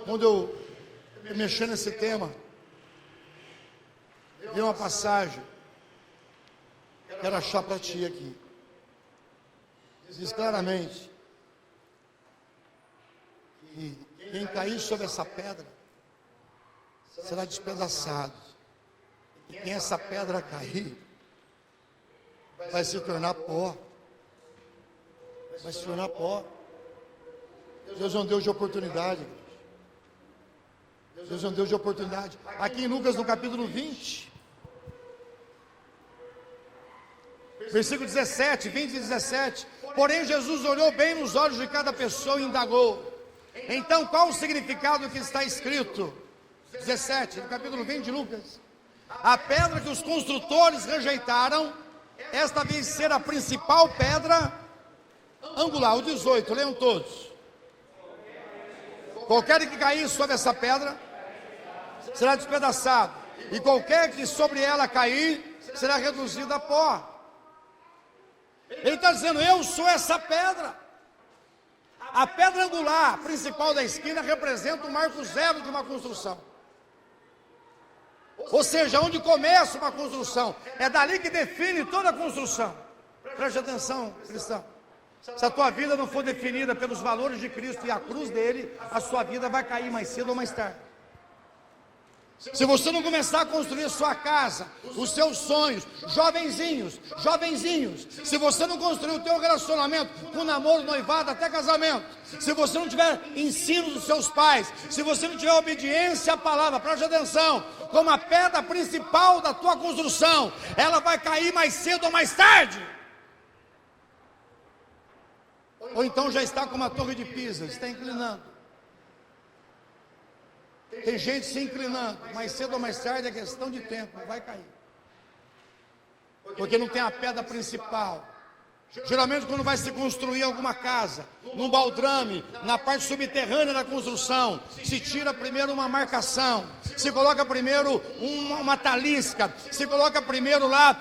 Quando eu mexi nesse tema, vi uma passagem, quero achar para ti aqui. Diz claramente que quem cair sobre essa pedra será despedaçado. E quem essa pedra cair, vai se tornar pó. Vai se tornar pó. Deus é um Deus de oportunidade. Deus é um Deus de oportunidade. Aqui em Lucas, no capítulo 20, versículo 17, 20 e 17. Porém, Jesus olhou bem nos olhos de cada pessoa e indagou: então, qual o significado do que está escrito? 17, no capítulo 20 de Lucas. A pedra que os construtores rejeitaram, esta vez ser a principal pedra angular. O 18, leiam todos. Qualquer que cair sobre essa pedra será despedaçado, e qualquer que sobre ela cair será reduzido a pó. Ele está dizendo: eu sou essa pedra. A pedra angular principal da esquina representa o marco zero de uma construção. Ou seja, onde começa uma construção, é dali que define toda a construção. Preste atenção, cristão. Se a tua vida não for definida pelos valores de Cristo e a cruz dele, a sua vida vai cair mais cedo ou mais tarde. Se você não começar a construir a sua casa, os seus sonhos, jovenzinhos, se você não construir o teu relacionamento com namoro, noivado, até casamento, se você não tiver ensino dos seus pais, se você não tiver obediência à palavra, preste atenção, como a pedra principal da tua construção, ela vai cair mais cedo ou mais tarde. Ou então já está como a torre de Pisa, está inclinando. Tem gente se inclinando, mais cedo ou mais tarde é questão de tempo, vai cair. Porque não tem a pedra principal. Geralmente quando vai se construir alguma casa, num baldrame, na parte subterrânea da construção, se tira primeiro uma marcação, se coloca primeiro uma talisca, se coloca primeiro lá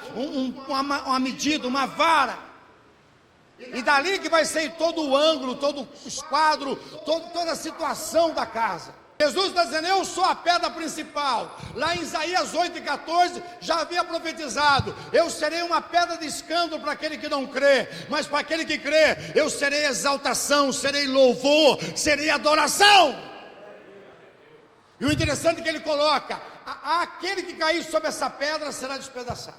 uma medida, uma vara. E dali que vai sair todo o ângulo, todo o esquadro, toda a situação da casa. Jesus está dizendo: eu sou a pedra principal. Lá em Isaías 8,14 já havia profetizado: eu serei uma pedra de escândalo para aquele que não crê, mas para aquele que crê, eu serei exaltação, serei louvor, serei adoração. E o interessante é que ele coloca: aquele que cair sobre essa pedra será despedaçado,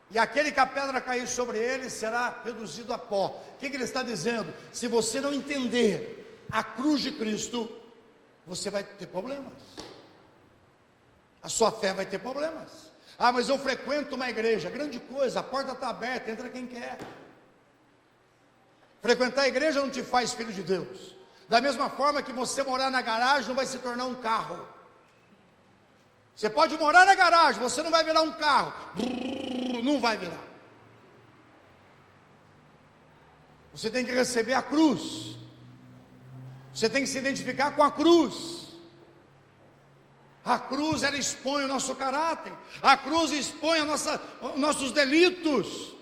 e aquele que a pedra cair sobre ele será reduzido a pó. O que ele está dizendo? Se você não entender a cruz de Cristo, você vai ter problemas. A sua fé vai ter problemas. Ah, mas eu frequento uma igreja. Grande coisa, a porta está aberta, entra quem quer. Frequentar a igreja não te faz filho de Deus. Da mesma forma que você morar na garagem não vai se tornar um carro. Você pode morar na garagem, você não vai virar um carro. Não vai virar. Você tem que receber a cruz. Você tem que se identificar com a cruz. A cruz, ela expõe o nosso caráter. A cruz expõe os nossos delitos.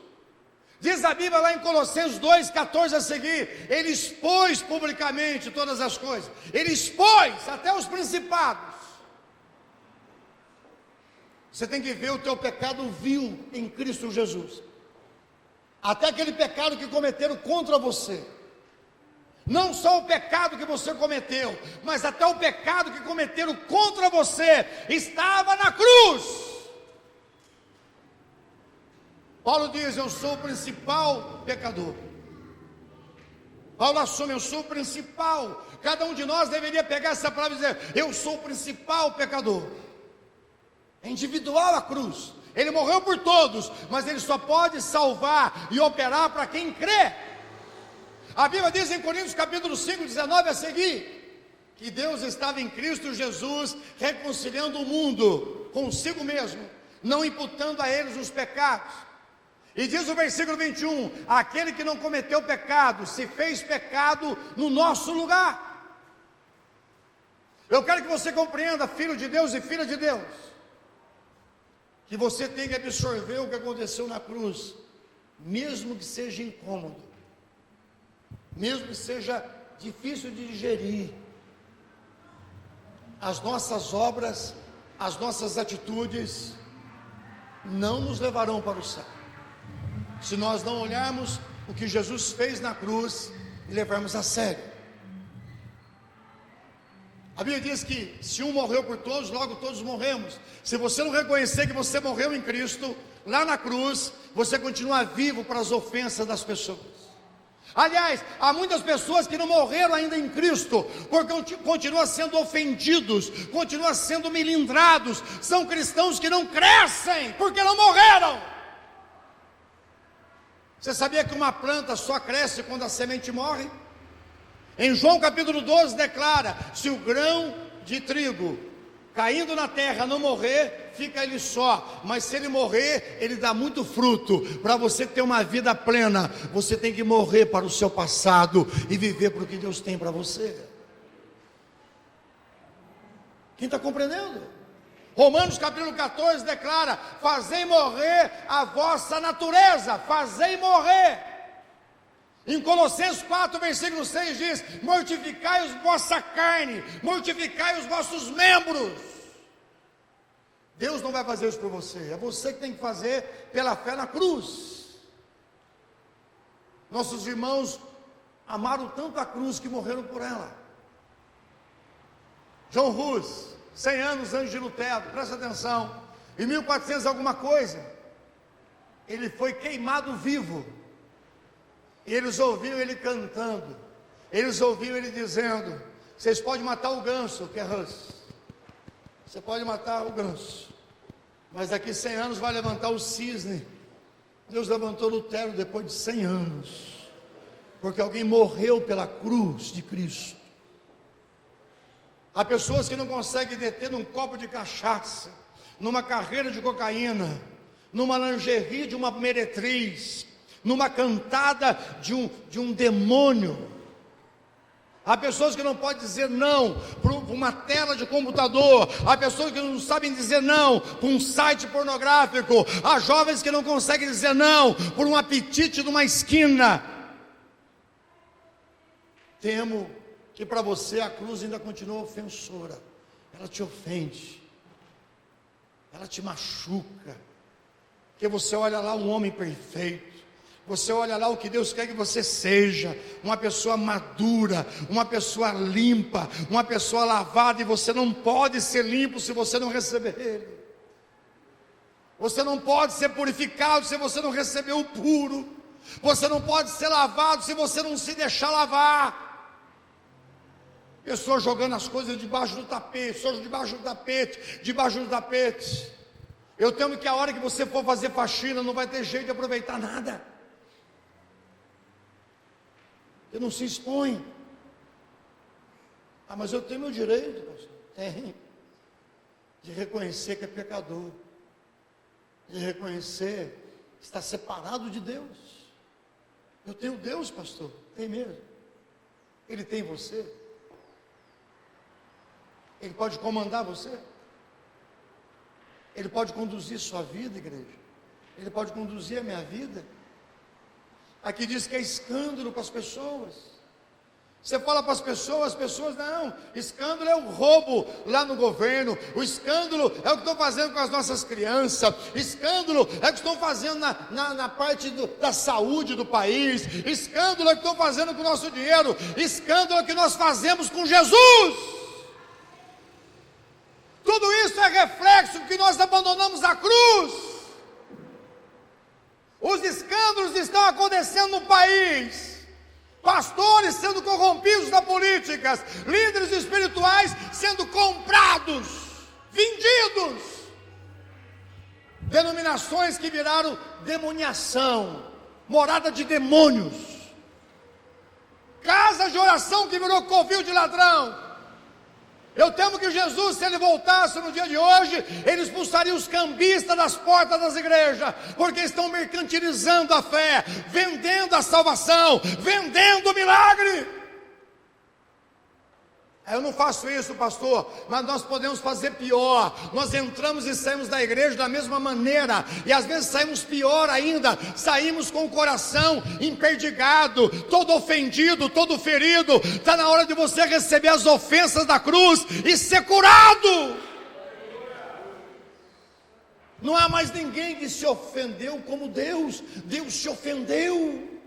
Diz a Bíblia lá em Colossenses 2,14 a seguir: ele expôs publicamente todas as coisas. Ele expôs até os principados. Você tem que ver o teu pecado vil em Cristo Jesus. Até aquele pecado que cometeram contra você. Não só o pecado que você cometeu, mas até o pecado que cometeram contra você estava na cruz. Paulo diz: eu sou o principal pecador. Paulo assume: eu sou o principal. Cada um de nós deveria pegar essa palavra e dizer: eu sou o principal pecador. É individual a cruz. Ele morreu por todos, mas ele só pode salvar e operar para quem crê. A Bíblia diz em Coríntios capítulo 5, 19 a seguir, que Deus estava em Cristo Jesus, reconciliando o mundo consigo mesmo, não imputando a eles os pecados. E diz o versículo 21, aquele que não cometeu pecado, se fez pecado no nosso lugar. Eu quero que você compreenda, filho de Deus e filha de Deus, que você tem que absorver o que aconteceu na cruz, mesmo que seja incômodo, mesmo que seja difícil de digerir. As nossas obras, as nossas atitudes não nos levarão para o céu, se nós não olharmos o que Jesus fez na cruz e levarmos a sério. A Bíblia diz que se um morreu por todos, logo todos morremos. Se você não reconhecer que você morreu em Cristo, lá na cruz, você continua vivo para as ofensas das pessoas. Aliás, há muitas pessoas que não morreram ainda em Cristo, porque continuam sendo ofendidos, continuam sendo melindrados. São cristãos que não crescem, porque não morreram. Você sabia que uma planta só cresce quando a semente morre? Em João capítulo 12 declara: se o grão de trigo caindo na terra não morrer, fica ele só, mas se ele morrer, ele dá muito fruto. Para você ter uma vida plena, você tem que morrer para o seu passado e viver para o que Deus tem para você. Quem está compreendendo? Romanos capítulo 14 declara: fazei morrer a vossa natureza, fazei morrer. Em Colossenses 4, versículo 6 diz: mortificai a vossa carne, mortificai os vossos membros. Deus não vai fazer isso por você, é você que tem que fazer pela fé na cruz. Nossos irmãos amaram tanto a cruz que morreram por ela. John Hus, 100 anos antes de Lutero, presta atenção, em 1400 alguma coisa, ele foi queimado vivo. E eles ouviam ele cantando, eles ouviam ele dizendo: vocês podem matar o ganso, que é Hus, você pode matar o ganso, mas daqui 100 anos vai levantar o cisne. Deus levantou Lutero depois de 100 anos, porque alguém morreu pela cruz de Cristo. Há pessoas que não conseguem deter num copo de cachaça, numa carreira de cocaína, numa lingerie de uma meretriz, numa cantada de um demônio. Há pessoas que não podem dizer não para uma tela de computador. Há pessoas que não sabem dizer não para um site pornográfico. Há jovens que não conseguem dizer não por um apetite numa esquina. Temo que para você a cruz ainda continua ofensora. Ela te ofende, ela te machuca, porque você olha lá um homem perfeito, você olha lá o que Deus quer que você seja, uma pessoa madura, uma pessoa limpa, uma pessoa lavada, e você não pode ser limpo se você não receber Ele. Você não pode ser purificado se você não receber o puro. Você não pode ser lavado se você não se deixar lavar. Pessoas jogando as coisas debaixo do tapete, debaixo do tapete. Eu temo que a hora que você for fazer faxina, não vai ter jeito de aproveitar nada. Você não se expõe. Ah, mas eu tenho meu direito, pastor. Tem. De reconhecer que é pecador. De reconhecer que está separado de Deus. Eu tenho Deus, pastor. Tem mesmo. Ele tem você. Ele pode comandar você. Ele pode conduzir sua vida, igreja. Ele pode conduzir a minha vida. Aqui diz que é escândalo para as pessoas. Você fala para as pessoas não, escândalo é o roubo lá no governo, o escândalo é o que estão fazendo com as nossas crianças, escândalo é o que estão fazendo na parte da saúde do país, escândalo é o que estão fazendo com o nosso dinheiro, escândalo é o que nós fazemos com Jesus. Tudo isso é reflexo que nós abandonamos a cruz. Os escândalos estão acontecendo no país, pastores sendo corrompidos na política, líderes espirituais sendo comprados, vendidos, denominações que viraram demoniação, morada de demônios, casa de oração que virou covil de ladrão. Eu temo que Jesus, se ele voltasse no dia de hoje, ele expulsaria os cambistas das portas das igrejas, porque estão mercantilizando a fé, vendendo a salvação, vendendo o milagre. Eu não faço isso, pastor, mas nós podemos fazer pior. Nós entramos e saímos da igreja da mesma maneira, e às vezes saímos pior ainda, saímos com o coração emperdigado, todo ofendido, todo ferido. Está na hora de você receber as ofensas da cruz e ser curado. Não há mais ninguém que se ofendeu como Deus. Deus se ofendeu,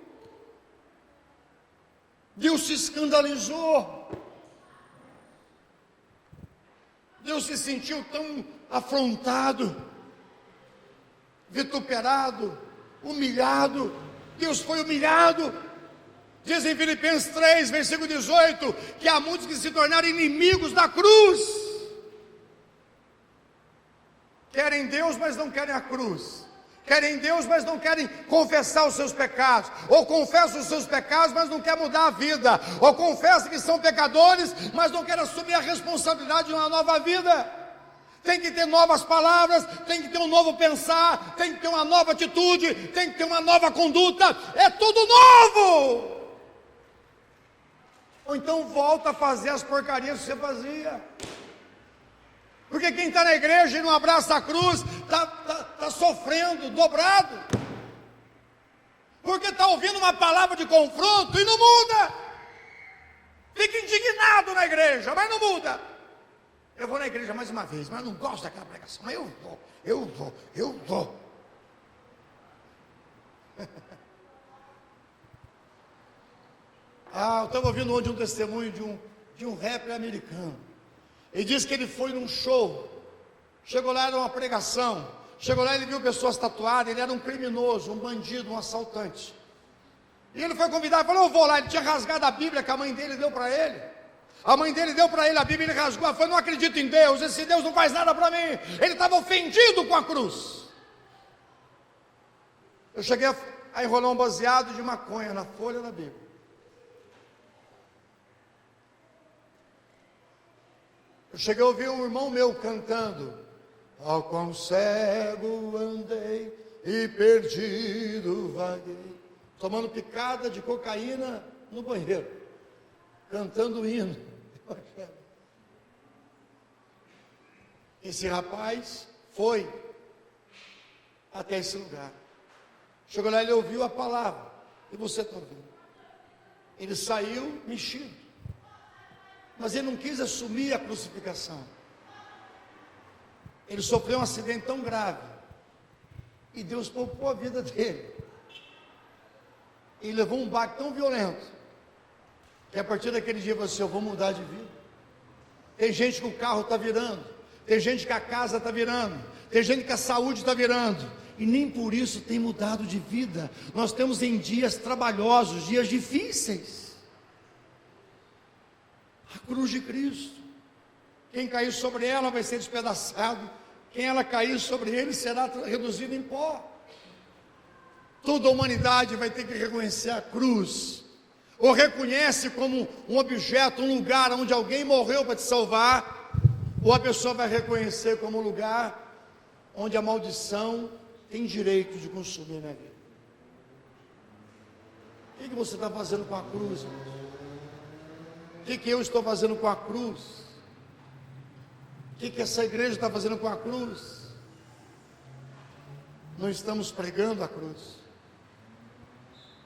Deus se escandalizou. Mateus se sentiu tão afrontado, vituperado, humilhado. Deus foi humilhado. Diz em Filipenses 3, versículo 18, que há muitos que se tornaram inimigos da cruz. Querem Deus, mas não querem a cruz. Querem Deus, mas não querem confessar os seus pecados. Ou confessam os seus pecados, mas não querem mudar a vida. Ou confessam que são pecadores, mas não querem assumir a responsabilidade de uma nova vida. Tem que ter novas palavras, tem que ter um novo pensar, tem que ter uma nova atitude, tem que ter uma nova conduta. É tudo novo. Ou então volta a fazer as porcarias que você fazia. Porque quem está na igreja e não abraça a cruz, está sofrendo, dobrado. Porque está ouvindo uma palavra de confronto e não muda. Fica indignado na igreja, mas não muda. Eu vou na igreja mais uma vez, mas não gosto daquela pregação. Mas eu vou. Eu estava ouvindo hoje um testemunho de um rapper americano. Ele disse que ele foi num show. Chegou lá, era uma pregação. Chegou lá, ele viu pessoas tatuadas. Ele era um criminoso, um bandido, um assaltante. E ele foi convidado e falou: eu vou lá. Ele tinha rasgado a Bíblia que a mãe dele deu para ele. A mãe dele deu para ele a Bíblia, ele rasgou. Ele falou: não acredito em Deus, esse Deus não faz nada para mim. Ele estava ofendido com a cruz. Eu cheguei a enrolar um baseado de maconha na folha da Bíblia. Eu cheguei a ouvir um irmão meu cantando: ó quão cego andei e perdido vaguei, tomando picada de cocaína no banheiro, cantando o hino. Esse rapaz foi até esse lugar. Chegou lá, ele ouviu a palavra, e você está ouvindo. Ele saiu mexido. Mas ele não quis assumir a crucificação. Ele sofreu um acidente tão grave, e Deus poupou a vida dele. Ele levou um baque tão violento, que a partir daquele dia você: eu vou mudar de vida. Tem gente que o carro está virando, tem gente que a casa está virando, tem gente que a saúde está virando, e nem por isso tem mudado de vida. Nós temos em dias trabalhosos, dias difíceis. A cruz de Cristo, quem cair sobre ela vai ser despedaçado, quem ela cair sobre ele será reduzido em pó. Toda a humanidade vai ter que reconhecer a cruz. Ou reconhece como um objeto, um lugar onde alguém morreu para te salvar, ou a pessoa vai reconhecer como um lugar onde a maldição tem direito de consumir minha vida. O que você está fazendo com a cruz, irmão? O que eu estou fazendo com a cruz? O que essa igreja está fazendo com a cruz? Não estamos pregando a cruz.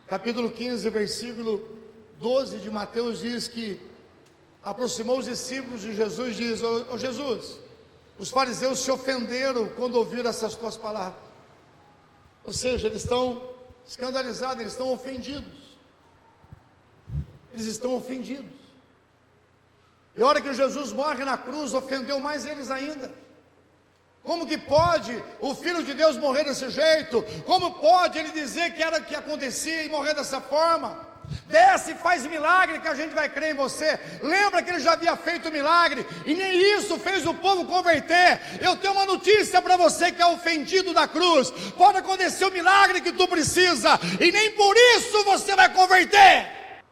Capítulo 15, versículo 12 de Mateus diz que aproximou os discípulos de Jesus e diz: ô Jesus, os fariseus se ofenderam quando ouviram essas tuas palavras. Ou seja, eles estão escandalizados, eles estão ofendidos. Eles estão ofendidos. E a hora que Jesus morre na cruz, ofendeu mais eles ainda. Como que pode o Filho de Deus morrer desse jeito? Como pode ele dizer que era o que acontecia e morrer dessa forma? Desce e faz milagre que a gente vai crer em você. Lembra que ele já havia feito milagre e nem isso fez o povo converter. Eu tenho uma notícia para você que é ofendido da cruz: pode acontecer o milagre que tu precisa e nem por isso você vai converter.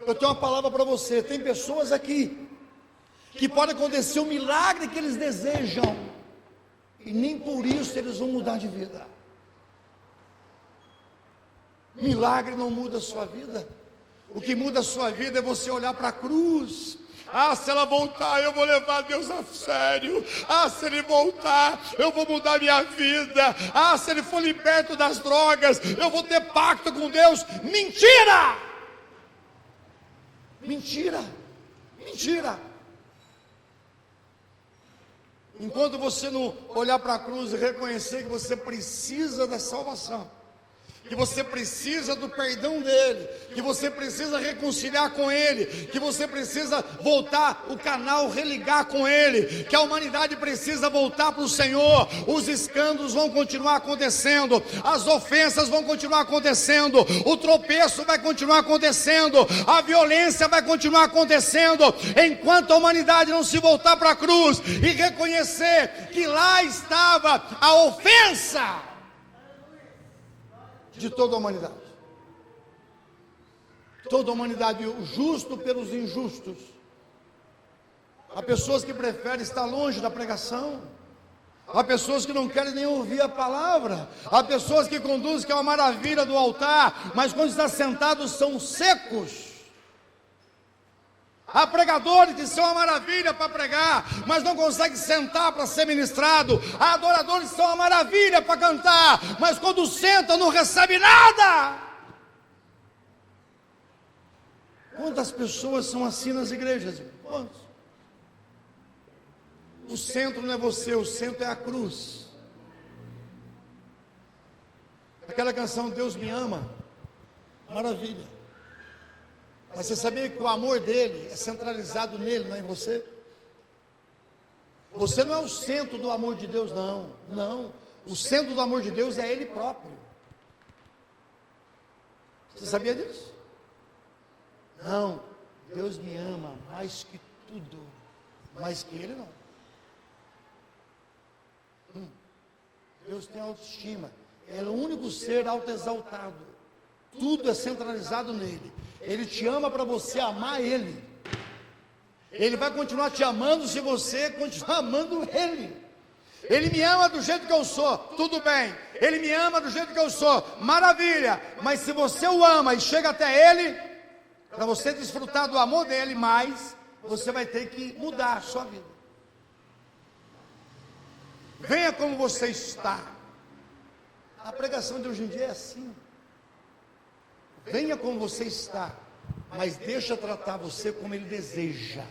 Eu tenho uma palavra para você: tem pessoas aqui que pode acontecer o milagre que eles desejam, e nem por isso eles vão mudar de vida. Milagre não muda a sua vida. O que muda a sua vida é você olhar para a cruz. Se ela voltar, eu vou levar Deus a sério. Se ele voltar, eu vou mudar minha vida. Se ele for liberto das drogas, eu vou ter pacto com Deus. Mentira! Mentira! Mentira! Enquanto você não olhar para a cruz e reconhecer que você precisa da salvação, que você precisa do perdão dele, que você precisa reconciliar com ele, que você precisa voltar o canal, religar com ele, que a humanidade precisa voltar para o Senhor. Os escândalos vão continuar acontecendo, as ofensas vão continuar acontecendo, o tropeço vai continuar acontecendo, a violência vai continuar acontecendo, enquanto a humanidade não se voltar para a cruz e reconhecer que lá estava a ofensa de toda a humanidade. Toda a humanidade, o justo pelos injustos. Há pessoas que preferem estar longe da pregação. Há pessoas que não querem nem ouvir a palavra. Há pessoas que conduzem que é uma maravilha do altar, mas quando estão sentados são secos. Há pregadores que são uma maravilha para pregar, mas não conseguem sentar para ser ministrado. Há adoradores que são uma maravilha para cantar, mas quando sentam não recebem nada. Quantas pessoas são assim nas igrejas? Quantos? O centro não é você, o centro é a cruz. Aquela canção Deus me ama, maravilha. Mas você sabia que o amor dele é centralizado nele, não é em você? Você não é o centro do amor de Deus, não. Não. O centro do amor de Deus é ele próprio. Você sabia disso? Não. Deus me ama mais que tudo. Mais que ele, não. Deus tem autoestima. Ele é o único ser autoexaltado. Tudo é centralizado nele. Ele te ama para você amar ele. Ele vai continuar te amando se você continuar amando ele. Ele me ama do jeito que eu sou, tudo bem. Ele me ama do jeito que eu sou, maravilha. Mas se você o ama e chega até ele, para você desfrutar do amor dele mais, você vai ter que mudar a sua vida. Venha como você está. A pregação de hoje em dia é assim. Venha como você está, mas deixa tratar você como ele deseja.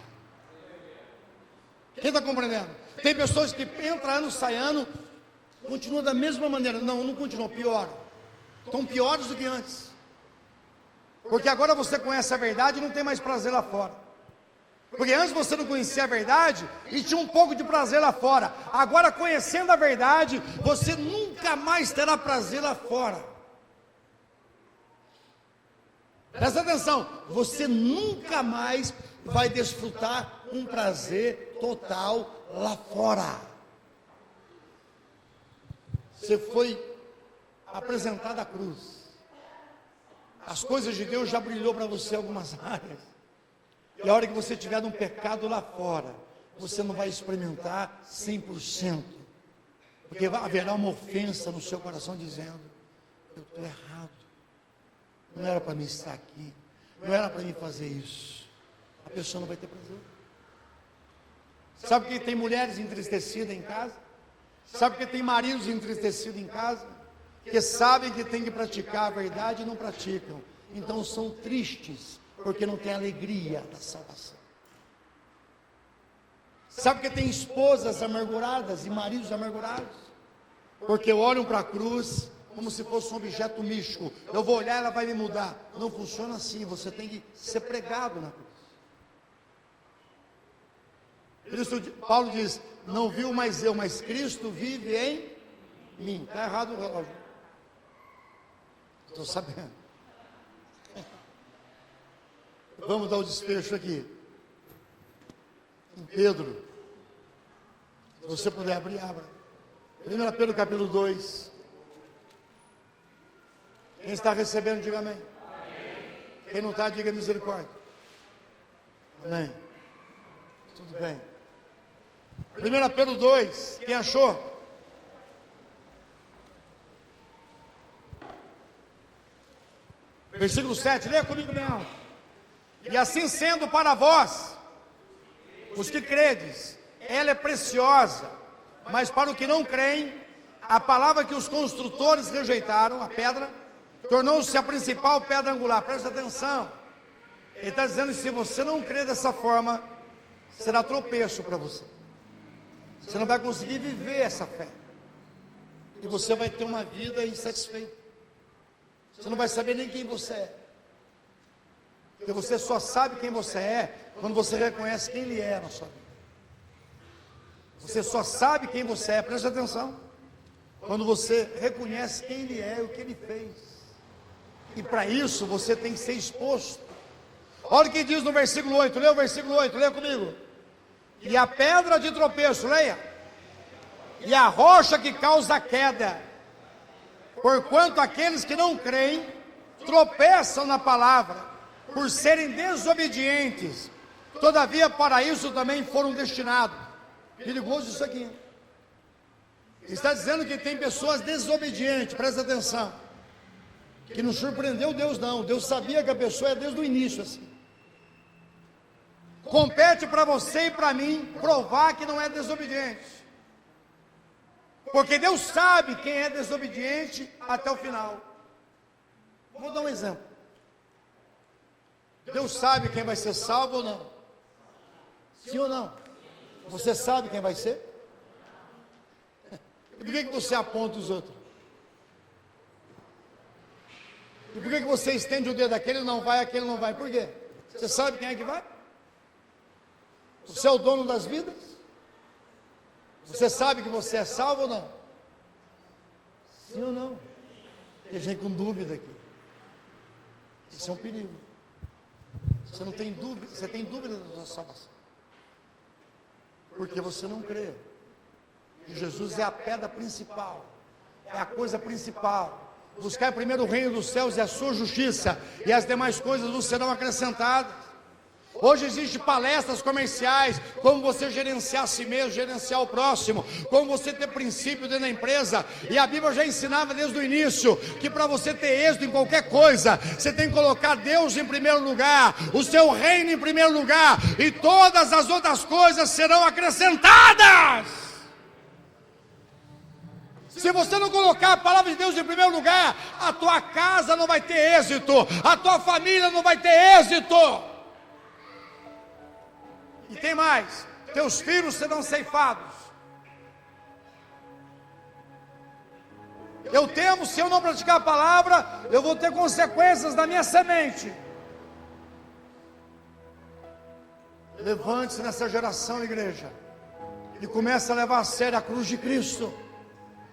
Quem está compreendendo? Tem pessoas que entra ano, sai ano, continuam da mesma maneira. Não continuam, pior. Estão piores do que antes. Porque agora você conhece a verdade e não tem mais prazer lá fora. Porque antes você não conhecia a verdade e tinha um pouco de prazer lá fora. Agora, conhecendo a verdade, você nunca mais terá prazer lá fora. Presta atenção, você nunca mais vai desfrutar um prazer total lá fora. Você foi apresentado à cruz. As coisas de Deus já brilhou para você em algumas áreas. E a hora que você tiver um pecado lá fora, você não vai experimentar 100%. Porque haverá uma ofensa no seu coração dizendo, eu estou errado. Não era para mim estar aqui. Não era para mim fazer isso. A pessoa não vai ter prazer. Sabe que tem mulheres entristecidas em casa? Sabe que tem maridos entristecidos em casa? Que sabem que tem que praticar a verdade e não praticam. Então são tristes, porque não tem alegria da salvação. Sabe que tem esposas amarguradas e maridos amargurados? Porque olham para a cruz como se fosse um objeto místico. Eu vou olhar, ela vai me mudar. Não funciona assim, você tem que ser pregado na cruz. Por isso Paulo diz, não viu mais eu, mas Cristo vive em mim. Está errado o relógio. Estou sabendo. Vamos dar o desfecho aqui. Em Pedro, se você puder abrir, abra. 1 Pedro capítulo 2. Quem está recebendo, diga amém. Quem não está, diga misericórdia. Amém. Tudo bem. 1 Pedro 2, quem achou? Versículo 7, leia comigo bem alto. E assim sendo para vós, os que credes, ela é preciosa, mas para o que não creem, a palavra que os construtores rejeitaram, a pedra, tornou-se a principal pedra angular. Presta atenção. Ele está dizendo que se você não crer dessa forma, será tropeço para você. Você não vai conseguir viver essa fé. E você vai ter uma vida insatisfeita. Você não vai saber nem quem você é. Porque você só sabe quem você é quando você reconhece quem Ele é na sua vida. Você só sabe quem você é, preste atenção, quando você reconhece quem Ele é e o que Ele fez. E para isso você tem que ser exposto. Olha o que diz no versículo 8, leia o versículo 8, leia comigo. E a pedra de tropeço, leia. E a rocha que causa queda, porquanto aqueles que não creem tropeçam na palavra, por serem desobedientes, todavia para isso também foram destinados. Perigoso isso aqui. Está dizendo que tem pessoas desobedientes, presta atenção, que não surpreendeu Deus não, Deus sabia que a pessoa é desde o início assim. Compete para você e para mim provar que não é desobediente, porque Deus sabe quem é desobediente até o final. Vou dar um exemplo. Deus sabe quem vai ser salvo ou não? Sim ou não? Você sabe quem vai ser? E por que você aponta os outros? E por que você estende o dedo? Aquele não vai, aquele não vai. Por quê? Você sabe quem é que vai? Você é o dono das vidas? Você sabe que você é salvo ou não? Sim ou não? Tem gente com dúvida aqui. Isso é um perigo. Você não tem dúvida, você tem dúvida da sua salvação, porque você não crê. E Jesus é a pedra principal, é a coisa principal. Buscar primeiro o reino dos céus e a sua justiça, e as demais coisas vos serão acrescentadas. Hoje existem palestras comerciais, como você gerenciar a si mesmo, gerenciar o próximo, como você ter princípio dentro da empresa, e a Bíblia já ensinava desde o início, que para você ter êxito em qualquer coisa, você tem que colocar Deus em primeiro lugar, o seu reino em primeiro lugar, e todas as outras coisas serão acrescentadas. Se você não colocar a palavra de Deus em primeiro lugar, a tua casa não vai ter êxito, a tua família não vai ter êxito. E tem mais, teus filhos serão ceifados. Eu temo, se eu não praticar a palavra, eu vou ter consequências da minha semente. Levante-se nessa geração, igreja, e comece a levar a sério a cruz de Cristo.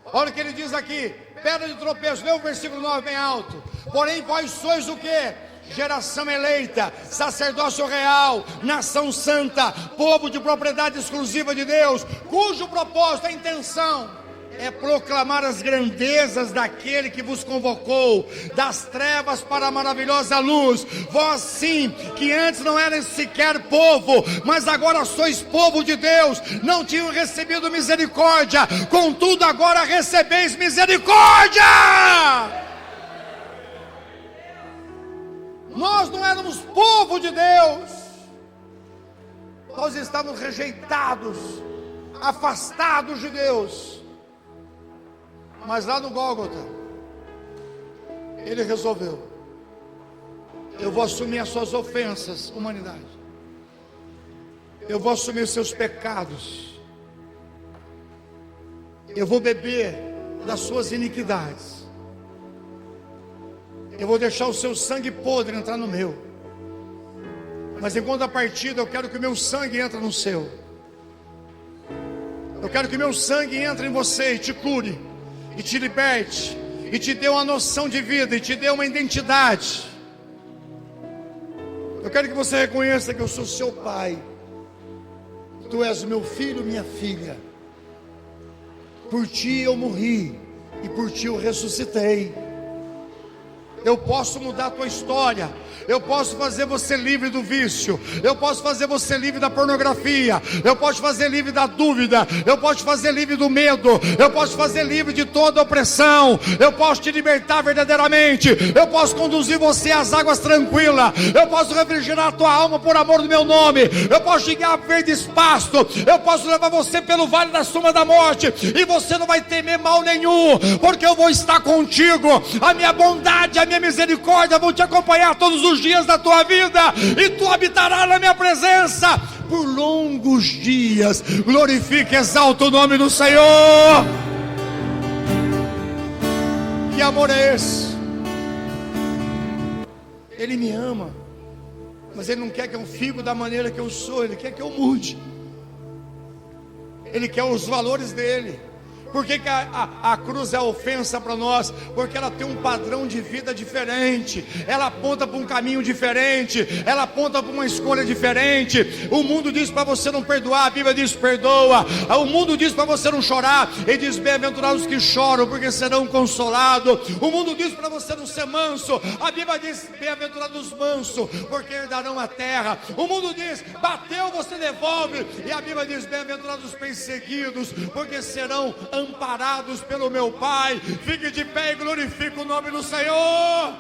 Olha o que ele diz aqui, pedra de tropeço, lê o versículo 9 bem alto. Porém vós sois o quê? Geração eleita, sacerdócio real, nação santa, povo de propriedade exclusiva de Deus, cujo propósito, a intenção é proclamar as grandezas daquele que vos convocou das trevas para a maravilhosa luz. Vós sim, que antes não eram sequer povo, mas agora sois povo de Deus, não tinham recebido misericórdia, contudo agora recebeis misericórdia. Nós não éramos povo de Deus, nós estávamos rejeitados, afastados de Deus. Mas lá no Gólgota, Ele resolveu: eu vou assumir as suas ofensas, humanidade, eu vou assumir os seus pecados, eu vou beber das suas iniquidades, eu vou deixar o seu sangue podre entrar no meu, mas em contrapartida eu quero que o meu sangue entre no seu. Eu quero que o meu sangue entre em você e te cure, e te liberte, e te dê uma noção de vida, e te dê uma identidade. Eu quero que você reconheça que eu sou seu pai, tu és meu filho, minha filha. Por ti eu morri, e por ti eu ressuscitei. Eu posso mudar a tua história, eu posso fazer você livre do vício, eu posso fazer você livre da pornografia, eu posso te fazer livre da dúvida, eu posso te fazer livre do medo, eu posso te fazer livre de toda opressão, eu posso te libertar verdadeiramente, eu posso conduzir você às águas tranquilas, eu posso refrigerar a tua alma por amor do meu nome, eu posso te guiar a verdes pastos, eu posso levar você pelo vale da sombra da morte, e você não vai temer mal nenhum, porque eu vou estar contigo, a minha bondade, a minha misericórdia vão te acompanhar todos os dias da tua vida, e tu habitarás na minha presença por longos dias. Glorifique e exalta o nome do Senhor. Que amor é esse? Ele me ama, mas Ele não quer que eu fique da maneira que eu sou. Ele quer que eu mude. Ele quer os valores dele. Por que a cruz é ofensa para nós? Porque ela tem um padrão de vida diferente, ela aponta para um caminho diferente, ela aponta para uma escolha diferente. O mundo diz para você não perdoar, a Bíblia diz perdoa. O mundo diz para você não chorar, e diz bem-aventurados os que choram, porque serão consolados. O mundo diz para você não ser manso, a Bíblia diz bem-aventurados os mansos, porque herdarão a terra. O mundo diz bateu, você devolve, e a Bíblia diz bem-aventurados os perseguidos, porque serão amparados pelo meu Pai. Fique de pé e glorifique o nome do Senhor.